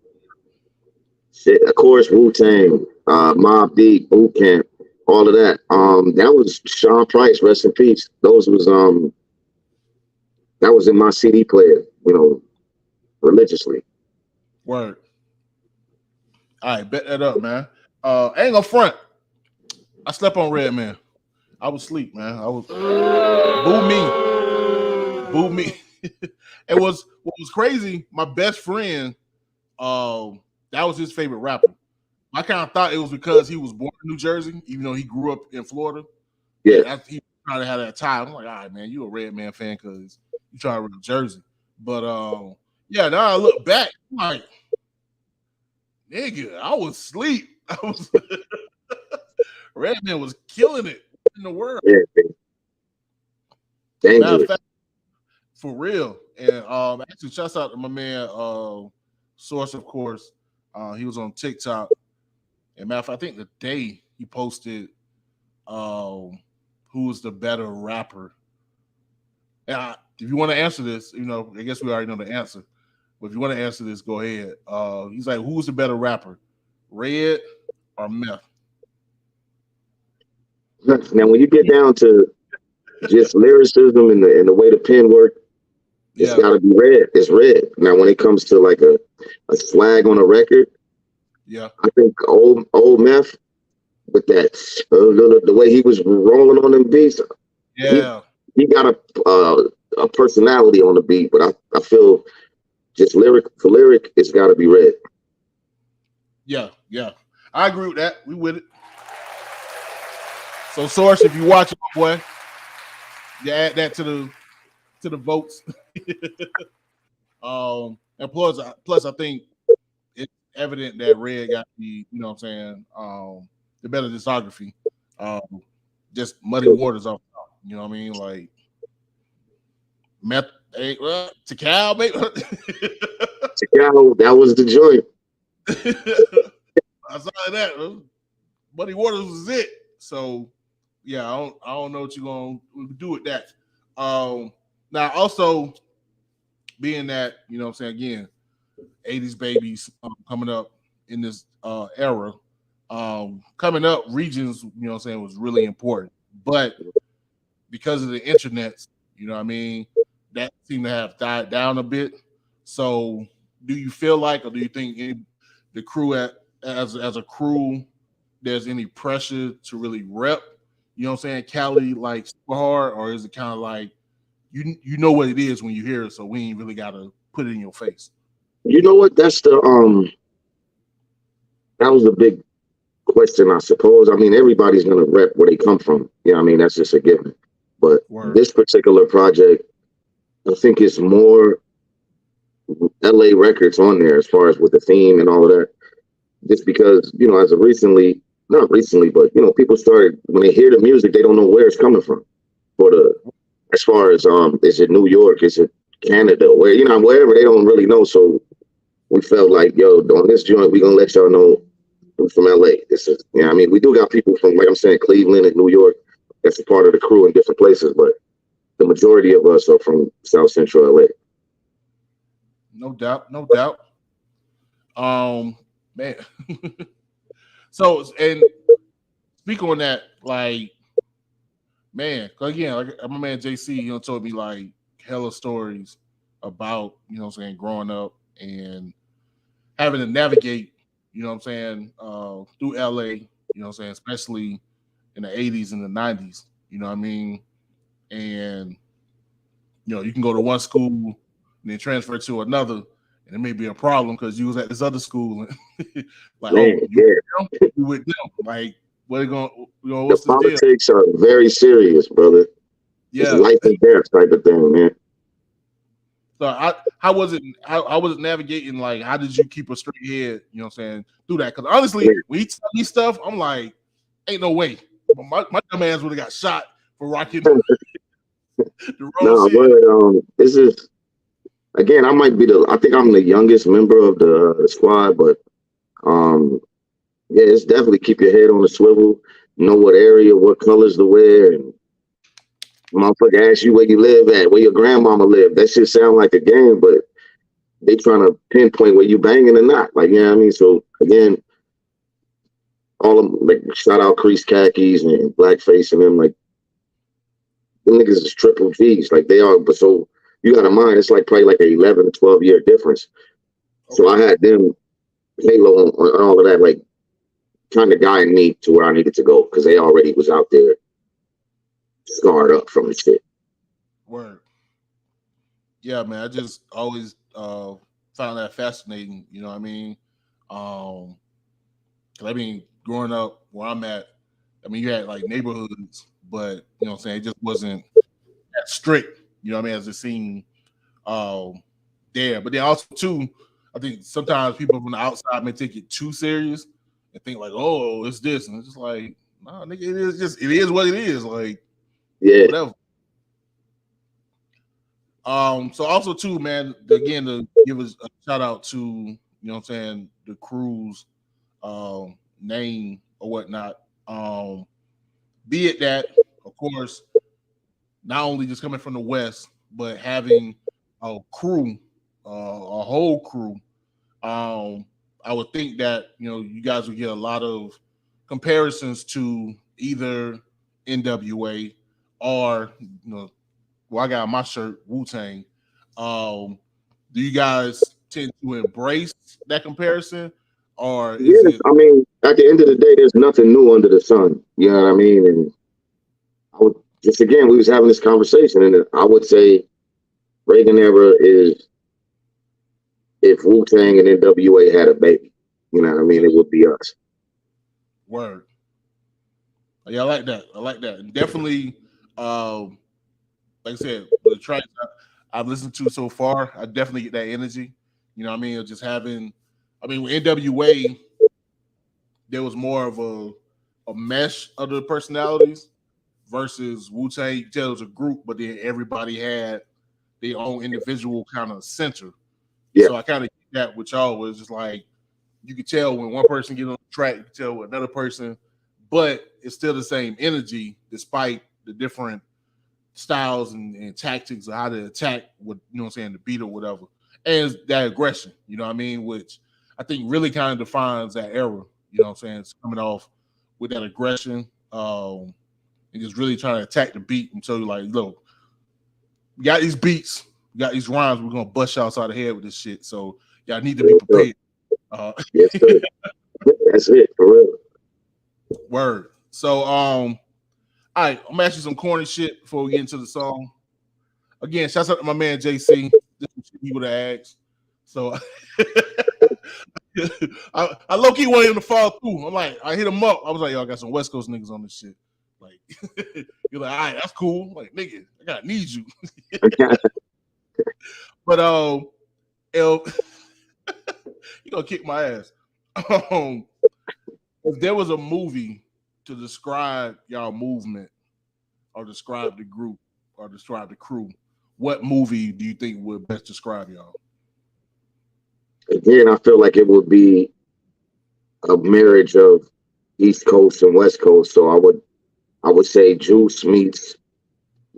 shit, of course, Wu-Tang, Mobb Deep, Boot Camp, all of that. That was Sean Price, rest in peace. Those was that was in my CD player, religiously. Word. All right, bet that up, man. I ain't gonna front. I slept on Redman. I was asleep, man. I was boo me. It was what was crazy. My best friend, that was his favorite rapper. I kind of thought it was because he was born in New Jersey, even though he grew up in Florida. Yeah, he kind of had that tie. I'm like, all right, man, you a Redman fan because you trying to rep Jersey. But yeah, now I look back, I'm like, nigga, I was asleep. Redman was killing it in the world. Yeah, dangerous. Fact, for real. And actually, shouts out to my man Source, of course. He was on TikTok. And matter of fact, I think the day he posted who was the better rapper. And if you want to answer this, I guess we already know the answer. But if you want to answer this, go ahead. He's like, who's the better rapper? Red or Meth? Now, when you get down to just lyricism and the way the pen work, it's got to be Red. It's Red. Now, when it comes to like a swag on a record, I think old Meth with that the way he was rolling on them beats, he got a personality on the beat. But I feel just lyric for lyric, it's got to be Red. Yeah, I agree with that. We with it. So, Source, if you watch it, boy, you add that to the votes. And plus, I think it's evident that Red got the, the better discography. Just Muddy Waters off top. You know what I mean? Like Meth, Tikal, maybe. Tikal, that was the joint. I saw that. Muddy Waters was it. So yeah, I don't know what you're gonna do with that. Now also being that, again, 80s babies coming up in this era, coming up regions, was really important. But because of the internet, that seemed to have died down a bit. So do you feel like, or do you think the crew as a crew, there's any pressure to really rep, Cali like super hard, or is it kind of like you know what it is when you hear it, so we ain't really gotta put it in your face? You know what? That's that was the big question, I suppose. I mean, everybody's gonna rep where they come from. That's just a given. But this particular project, I think it's more LA records on there as far as with the theme and all of that. Just because, as of recently, not recently, but people started, when they hear the music, they don't know where it's coming from. As far as is it New York, is it Canada, wherever, they don't really know. So we felt like, on this joint, we're gonna let y'all know we're from LA. This is, we do got people from, like I'm saying, Cleveland and New York. That's a part of the crew in different places, but the majority of us are from South Central LA. No doubt. Man. So, and speak on that, like, man, again, like my man JC, told me like hella stories about, growing up and having to navigate, through LA, especially in the 80s and the 90s, and you can go to one school and then transfer to another, and it may be a problem because you was at this other school and like, you with them, like, what are going, what's the politics are very serious, brother. Yeah, it's life and death type of thing, man. So how was it navigating? Like, how did you keep a straight head, through that? Because honestly, when he tell me stuff, I'm like, ain't no way. My dumb ass would have got shot for rocking the wrong shit. But this is again, I think I'm the youngest member of the squad, but yeah, it's definitely keep your head on the swivel, know what area, what colors to wear, and motherfucker ask you where you live at, where your grandmama live. That shit sound like a game, but they trying to pinpoint where you banging or not. Like, you know what I mean? So again, all of them, like, shout out Crease Khakis and Blackface and them, like, them niggas is triple G's. Like, they are, but so you got to mind, it's like probably like an 11 to 12 year difference. So I had them halo on all of that, like, kind of guiding me to where I needed to go because they already was out there scarred up from the shit. Word. Yeah, man. I just always found that fascinating. You know what I mean? 'Cause I mean, growing up where I'm at, I mean, you had like neighborhoods, but you know what I'm saying, it just wasn't that strict. You know what I mean? As it seemed there, but then also too, I think sometimes people from the outside may take it too serious and think like, oh, it's this, and it's just like, nah, nigga, it is what it is. Like, yeah, whatever. So also too, man, again, to give us a shout out to, you know what I'm saying, the crew's name or whatnot. Be it that, of course, not only just coming from the West, but having a crew, a whole crew. I would think that, you know, you guys would get a lot of comparisons to either NWA or, you know, well, I got on my shirt, Wu-Tang. Do you guys tend to embrace that comparison? Or is it? I mean, at the end of the day, there's nothing new under the sun. You know what I mean? And I would just, again, we was having this conversation, and I would say Reagan Era is, if Wu-Tang and NWA had a baby, you know what I mean, it would be us. Word. Yeah, I like that. I like that. And definitely, like I said, the tracks I've listened to so far, I definitely get that energy. You know what I mean? Just having, I mean, with NWA, there was more of a mesh of the personalities versus Wu-Tang. You could tell it was a group, but then everybody had their own individual kind of center. Yeah. So I kind of get that with y'all was just like, you could tell when one person get on the track, you could tell with another person, but it's still the same energy despite the different styles and tactics of how to attack with, you know what I'm saying, the beat or whatever. And that aggression, you know what I mean, which I think really kind of defines that era, you know what I'm saying? It's coming off with that aggression, and just really trying to attack the beat and show you like, look, we got these beats, we got these rhymes, we're gonna bust y'all outside the head with this shit. So y'all need to be prepared. Yes, sir. That's it, for real. Word. So all right, I'm gonna ask you some corny shit before we get into the song. Again, shouts out to my man JC. This is shit he would have asked. So I low-key wanted him to fall through. I'm like, I hit him up. I was like, yo, I got some West Coast niggas on this shit. Like, you're like, all right, that's cool. I'm like, nigga, I gotta need you. But you gonna kick my ass. If there was a movie to describe y'all movement or describe the group or describe the crew, what movie do you think would best describe y'all? Again, I feel like it would be a marriage of East Coast and West Coast. So I would say Juice meets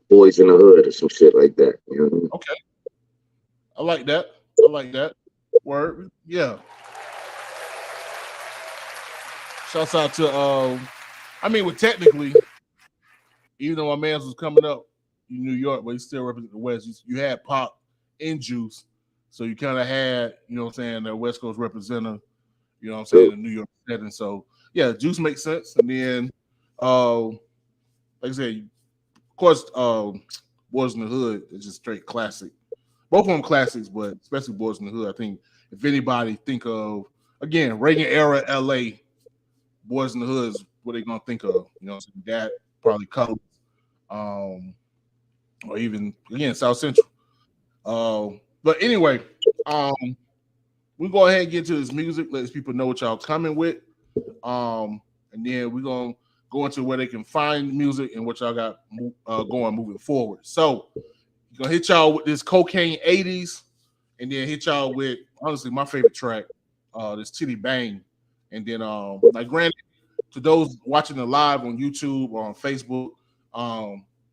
Boys in the Hood or some shit like that. You know what I mean? Okay. I like that. I like that. Word. Yeah. Shouts out to I mean, well, technically, even though my man's was coming up in New York, but he still represents the West, you had Pop and Juice. So you kind of had, you know what I'm saying, the West Coast representative, you know what I'm saying, in New York setting. So yeah, Juice makes sense. And then like I said, of course, Boys in the Hood is just straight classic. Both of them classics, but especially Boys in the Hood. I think if anybody think of, again, Reagan Era LA, Boys in the Hood is what they're gonna think of. You know, that probably Colors, or even again South Central. But anyway, we go ahead and get to this music. Let people know what y'all coming with, and then we're gonna go into where they can find music and what y'all got going moving forward. So, gonna hit y'all with this Cocaine 80s and then hit y'all with honestly my favorite track, this Chiddy Bang, and then like granted to those watching the live on YouTube or on Facebook,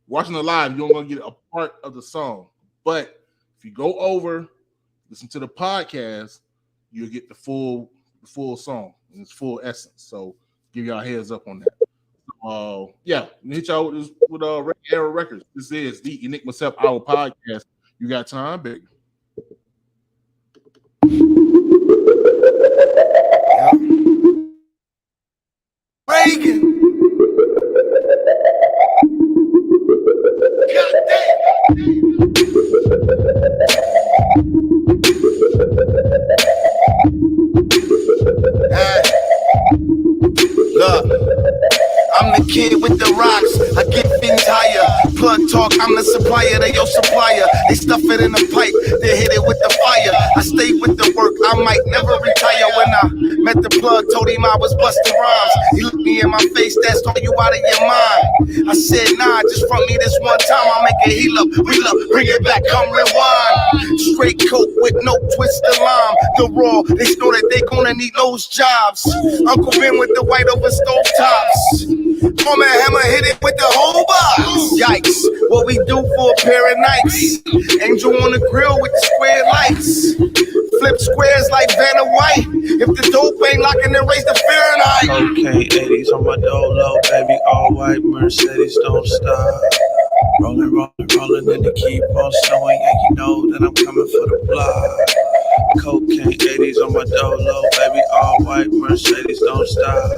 watching the live, you're gonna get a part of the song, but if you go over, listen to the podcast, you'll get the full song in its full essence. So give y'all a heads up on that. Yeah, hit y'all with Reagan Era Records. This is the Enigma Sept Hour podcast. You got time, baby. Reagan. Look, I'm the kid with the rocks. I get things higher. Plug talk, I'm the supplier. They your supplier. They stuff it in a pipe. They hit it with the fire. I stay with the work. I might never retire. When I met the plug, told him I was busting rhymes. He looked me in my face. That's all you out of your mind. I said, nah, just front me this one time. I'll make a heal up, reel up, bring it back, come rewind. Straight coke with no twist of lime. The raw, they know that they gonna need those jobs. Uncle Ben with the white over stove tops. Former hammer hit it with the whole box. Yikes, what we do for a pair of Nikes. Angel on the grill with the square lights. Flip squares like Vanna White. If the dope ain't locking, then raise the Fahrenheit. Okay, 80s on my dolo, baby, all white Mercedes, don't stop. Rolling, rolling, rolling, and they keep on snowing, and you know that I'm coming for the block. Cocaine 80s on my dolo, baby, all white Mercedes, don't stop.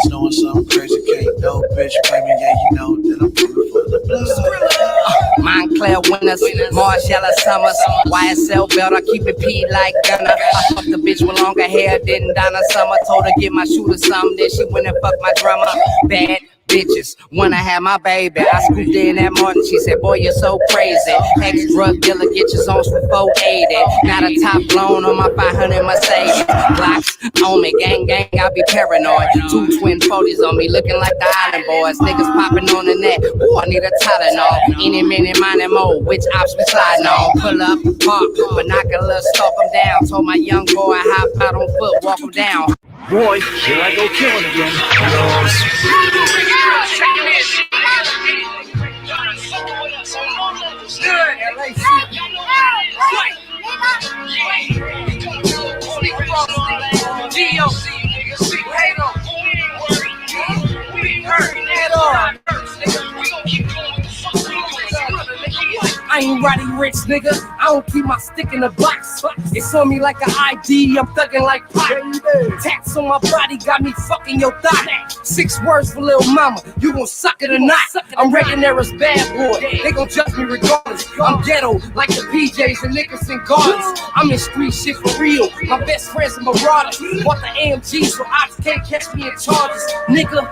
Snowing something crazy, can't no bitch play me, yeah, you know that I'm coming for the blood. Montclair winners, Marshalla Summers, YSL belt, I keep it P like Gunner. I fucked the bitch with longer hair, didn't Donna Summer. Told her get my shooter some, then she went and fucked my drummer. Bad bitches wanna have my baby. I scooped in that morning, she said, boy, you're so crazy. Ex-drug dealer, get your zones for 480. Now the top blown on my 500 Mercedes. Glocks on me, gang, gang, I be paranoid. 2 twin 40s on me, looking like the Island Boys. Niggas popping on the net, ooh, I need a Tylenol. Any minute, mine and more, which ops we sliding on. Pull up, park, binoculars, stalk them down. Told my young boy, hop out on foot, walk them down. Boy, here I go killing again. Dios, I ain't riding rich, nigga. I don't keep my stick in the box. It's on me like an ID. I'm thugging like pop. Tats on my body got me fucking your thigh. 6 words for little mama. You gon' suck it or not? I'm Reagan Era's bad boy. They gon' judge me regardless. I'm ghetto like the PJs and niggas and gardens. I'm in street shit for real. My best friend's a marauder. Bought the AMG so ops can't catch me in charges. Nigga,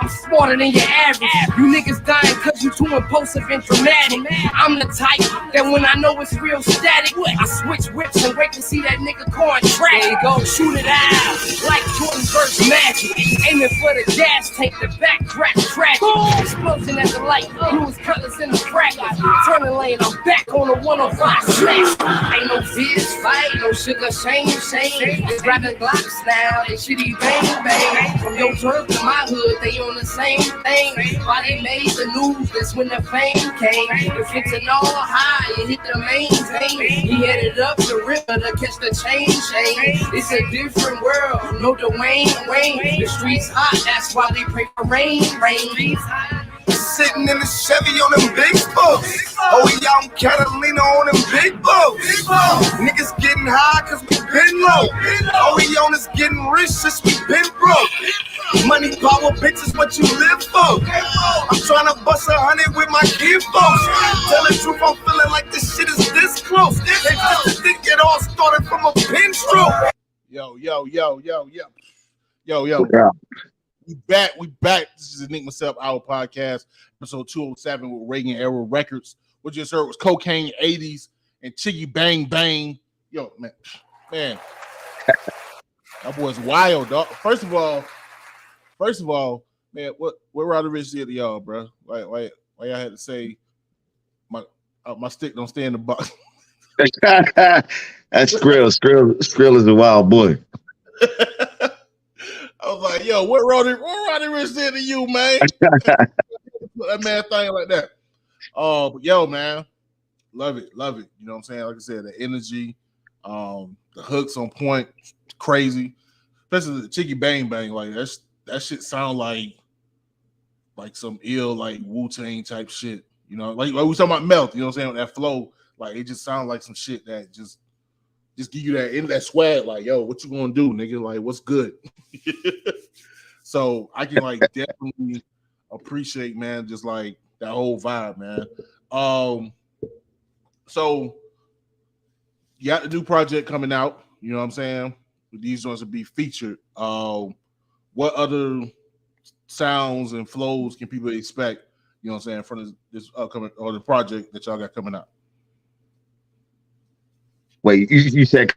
I'm smarter than your average. You niggas dying cause you too impulsive and dramatic. I'm the type that when I know it's real static, I switch whips and wait to see that nigga car track. There you go, shoot it out like Jordan versus Magic. Aiming for the gas tank, the back crack tragic. Explosion at the light, bluest colors in the crackers. Turning lane, I'm back on the 105 slash. Ain't no fierce fight, no sugar, shame. It's grabbing Glocks now, they shitty bang bang. From your turf to my hood, they on the same thing. Why they made the news, that's when the fame came. If it's an all high, you hit the main thing. He headed up the river to catch the chain. It's a different world, no Dwayne Wayne. The streets hot, that's why they pray for rain. Sitting in the Chevy on them big boats. Oh, we out in Catalina on them big boats. Niggas getting high cause we been low. Oh, we on us getting rich since we been broke. Money, power, bitches, what you live for. I'm trying to bust 100 with my kid folks. Tell the truth, I'm feeling like this shit is this close. They just think it all started from a pin stroke. Yo. Yeah. We back. This is Enigma Sept Hour podcast, episode 207 with Reagan Era Records. What you just heard was Cocaine 80s and Chiddy Bang Bang. Yo, man. That boy's wild, dog. First of all, man, what Roddy Ricch did to y'all, bro? Why y'all had to say my stick don't stay in the box? That's Skrill is a wild boy. I was like, yo, what Roddy Ricch did to you, man? That man thing like that. But yo, man, love it. You know what I'm saying? Like I said, the energy, the hooks on point, crazy. Especially the Chicky Bang Bang, like that shit sound like some ill like Wu-Tang type shit. You know, like we talking about Melt, you know what I'm saying? That flow, like it just sounds like some shit that just give you that swag, like, yo, what you gonna do, nigga? Like, what's good? So I can like definitely appreciate, man, just like that whole vibe, man. So you got the new project coming out, you know what I'm saying? These ones will be featured. What other sounds and flows can people expect, you know what I'm saying, from this upcoming or the project that y'all got coming out? Wait, you said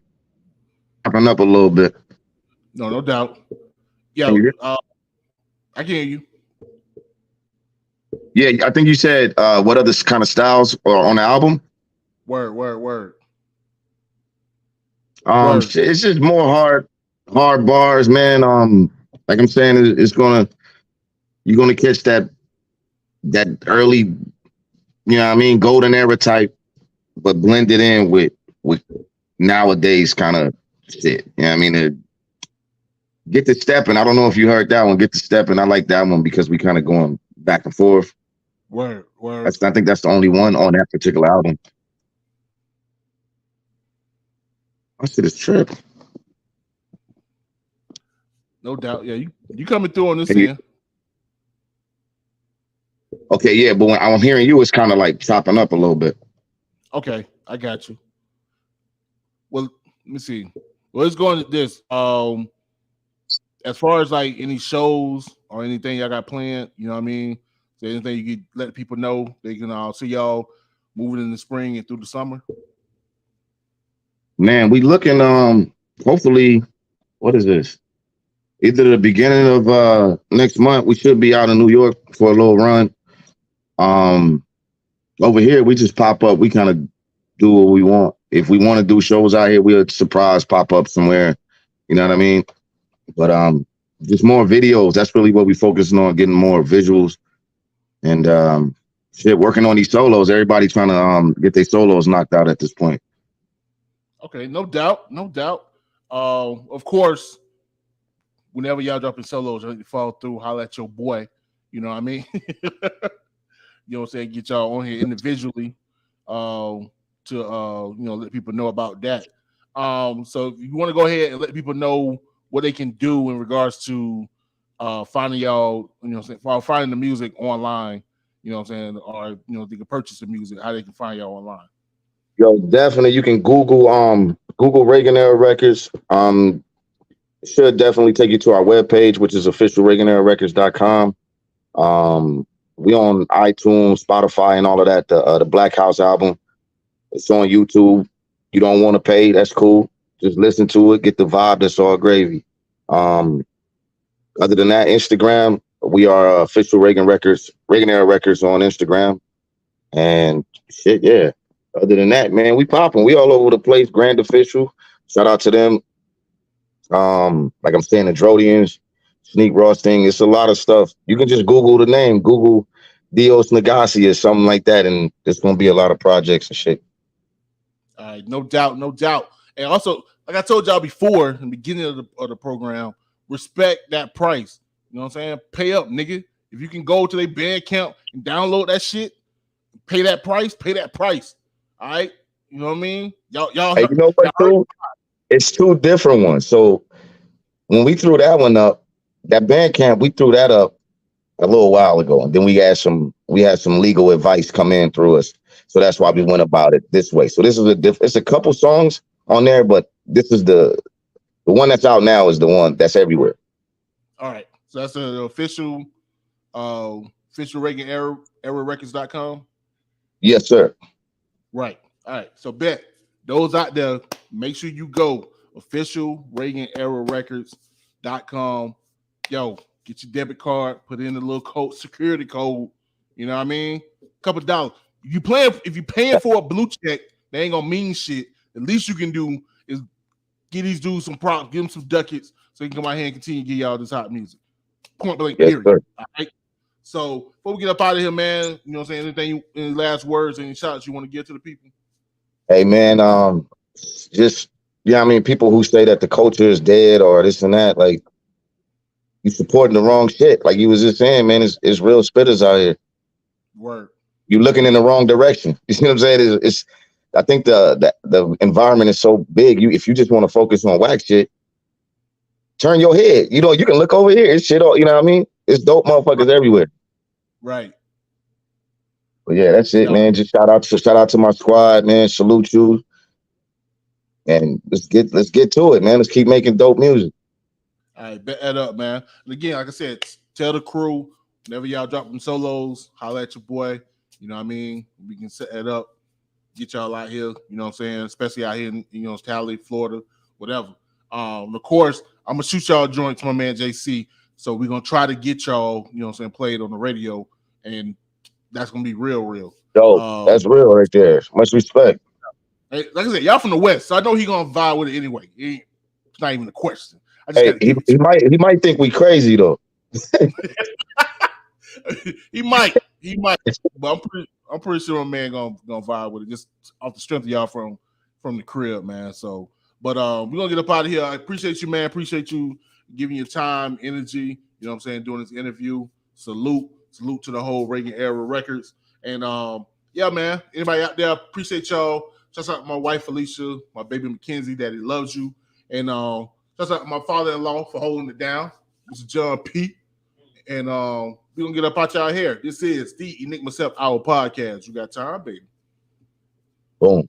popping up a little bit. No doubt. Yeah, I can hear you. Yeah, I think you said what other kind of styles are on the album? Word. Word. It's just more hard bars, man. Like I'm saying, you're gonna catch that early, you know what I mean, golden era type, but blended in with nowadays kind of shit. You know what I mean? Get the Steppin'. I don't know if you heard that one. Get the Steppin'. I like that one because we kind of going back and forth. Word. I think that's the only one on that particular album. I said it's tripping. No doubt. Yeah, you coming through on this end. Okay, yeah, but when I'm hearing you, it's kind of like chopping up a little bit. Okay, I got you. Well, let me see. Well, let's go into this. As far as like any shows or anything y'all got planned, you know what I mean? Is there anything you could let people know they can see y'all moving in the spring and through the summer? Man, we looking hopefully, what is this? Either the beginning of next month, we should be out in New York for a little run. Over here, we just pop up. We kind of do what we want. If we want to do shows out here, we'll surprise pop up somewhere. You know what I mean? But just more videos. That's really what we focusing on, getting more visuals. And working on these solos. Everybody trying to get their solos knocked out at this point. Okay, no doubt. Of course, whenever y'all dropping solos, you fall through, holler at your boy. You know what I mean? You know what I'm saying? Get y'all on here individually to let people know about that. So if you want to go ahead and let people know what they can do in regards to finding y'all, you know what I'm saying, finding the music online, you know what I'm saying, or you know, they can purchase the music, how they can find y'all online. Yo, definitely you can Google Reagan Era Records. It should definitely take you to our webpage, which is official reaganerarecords.com. We on iTunes, Spotify, and all of that. The Black House album. It's on YouTube. You don't want to pay, that's cool. Just listen to it, get the vibe, that's all gravy. Other than that, Instagram, we are official Reagan Era Records on Instagram. And shit, yeah. Other than that, man, we popping. We all over the place. Grand Official. Shout out to them. Like I'm saying, the Drodians, Sneak Ross thing. It's a lot of stuff. You can just Google the name. Google Dios Negasi or something like that, and there's gonna be a lot of projects and shit. All right, no doubt. And also, like I told y'all before in the beginning of the program, respect that price. You know what I'm saying? Pay up, nigga. If you can go to their bank account and download that shit, pay that price. All right, you know what I mean? Y'all. Hey, you know what, too? It's two different ones. So when we threw that one up, that Bandcamp, we threw that up a little while ago, and then we had some legal advice come in through us. So that's why we went about it this way. So this is it's a couple songs on there, but this is the one that's out now is the one that's everywhere. All right. So that's the official Reagan Era Records.com. Yes, sir. Right. All right. So bet those out there, make sure you go official Reagan Era Records.com. Yo, get your debit card, put in the little security code. You know what I mean? $2. If you're paying for a blue check, they ain't gonna mean shit. The least you can do is give these dudes some props, give them some ducats, so you can come out here and continue to give y'all this hot music. Point blank, period. Sir. All right. So before we get up out of here, man, you know what I'm saying? Anything, any last words, any shots you want to give to the people? Hey man, just I mean, people who say that the culture is dead or this and that, like you supporting the wrong shit. Like you was just saying, man, it's real spitters out here. Word. You looking in the wrong direction. You see what I'm saying? It's I think the environment is so big. If you just want to focus on whack shit, turn your head. You know, you can look over here. It's shit all, you know what I mean? It's dope motherfuckers everywhere. Right. But yeah, that's it, man. Just shout out to my squad, man. Salute you. And let's get to it, man. Let's keep making dope music. All right, bet that up, man. And again, like I said, tell the crew, whenever y'all drop them solos, holla at your boy. You know what I mean? We can set that up, get y'all out here, you know what I'm saying? Especially out here in, you know, Cali, Florida, whatever. Of course, I'm gonna shoot y'all a joint to my man JC. So we're gonna try to get y'all, you know what I'm saying, played on the radio, and that's gonna be real. Dope. That's real right there. Much respect. Hey, like I said, y'all from the West, so I know he gonna vibe with it anyway. It's not even a question. I just Hey, he might think we crazy though. he might, but I'm pretty sure a man gonna vibe with it just off the strength of y'all from the crib, man. So, but we're gonna get up out of here. I appreciate you, man. Appreciate you giving your time, energy. You know what I'm saying? Doing this interview. Salute to the whole Reagan Era Records. And yeah, man. Anybody out there? Appreciate y'all. Shout out to my wife Felicia, my baby Mackenzie, Daddy loves you, and shout out to my father-in-law for holding it down, Mr. John P. And we're gonna get up out y'all here. This is the Enigma Sept Hour podcast. You got time, baby? Boom.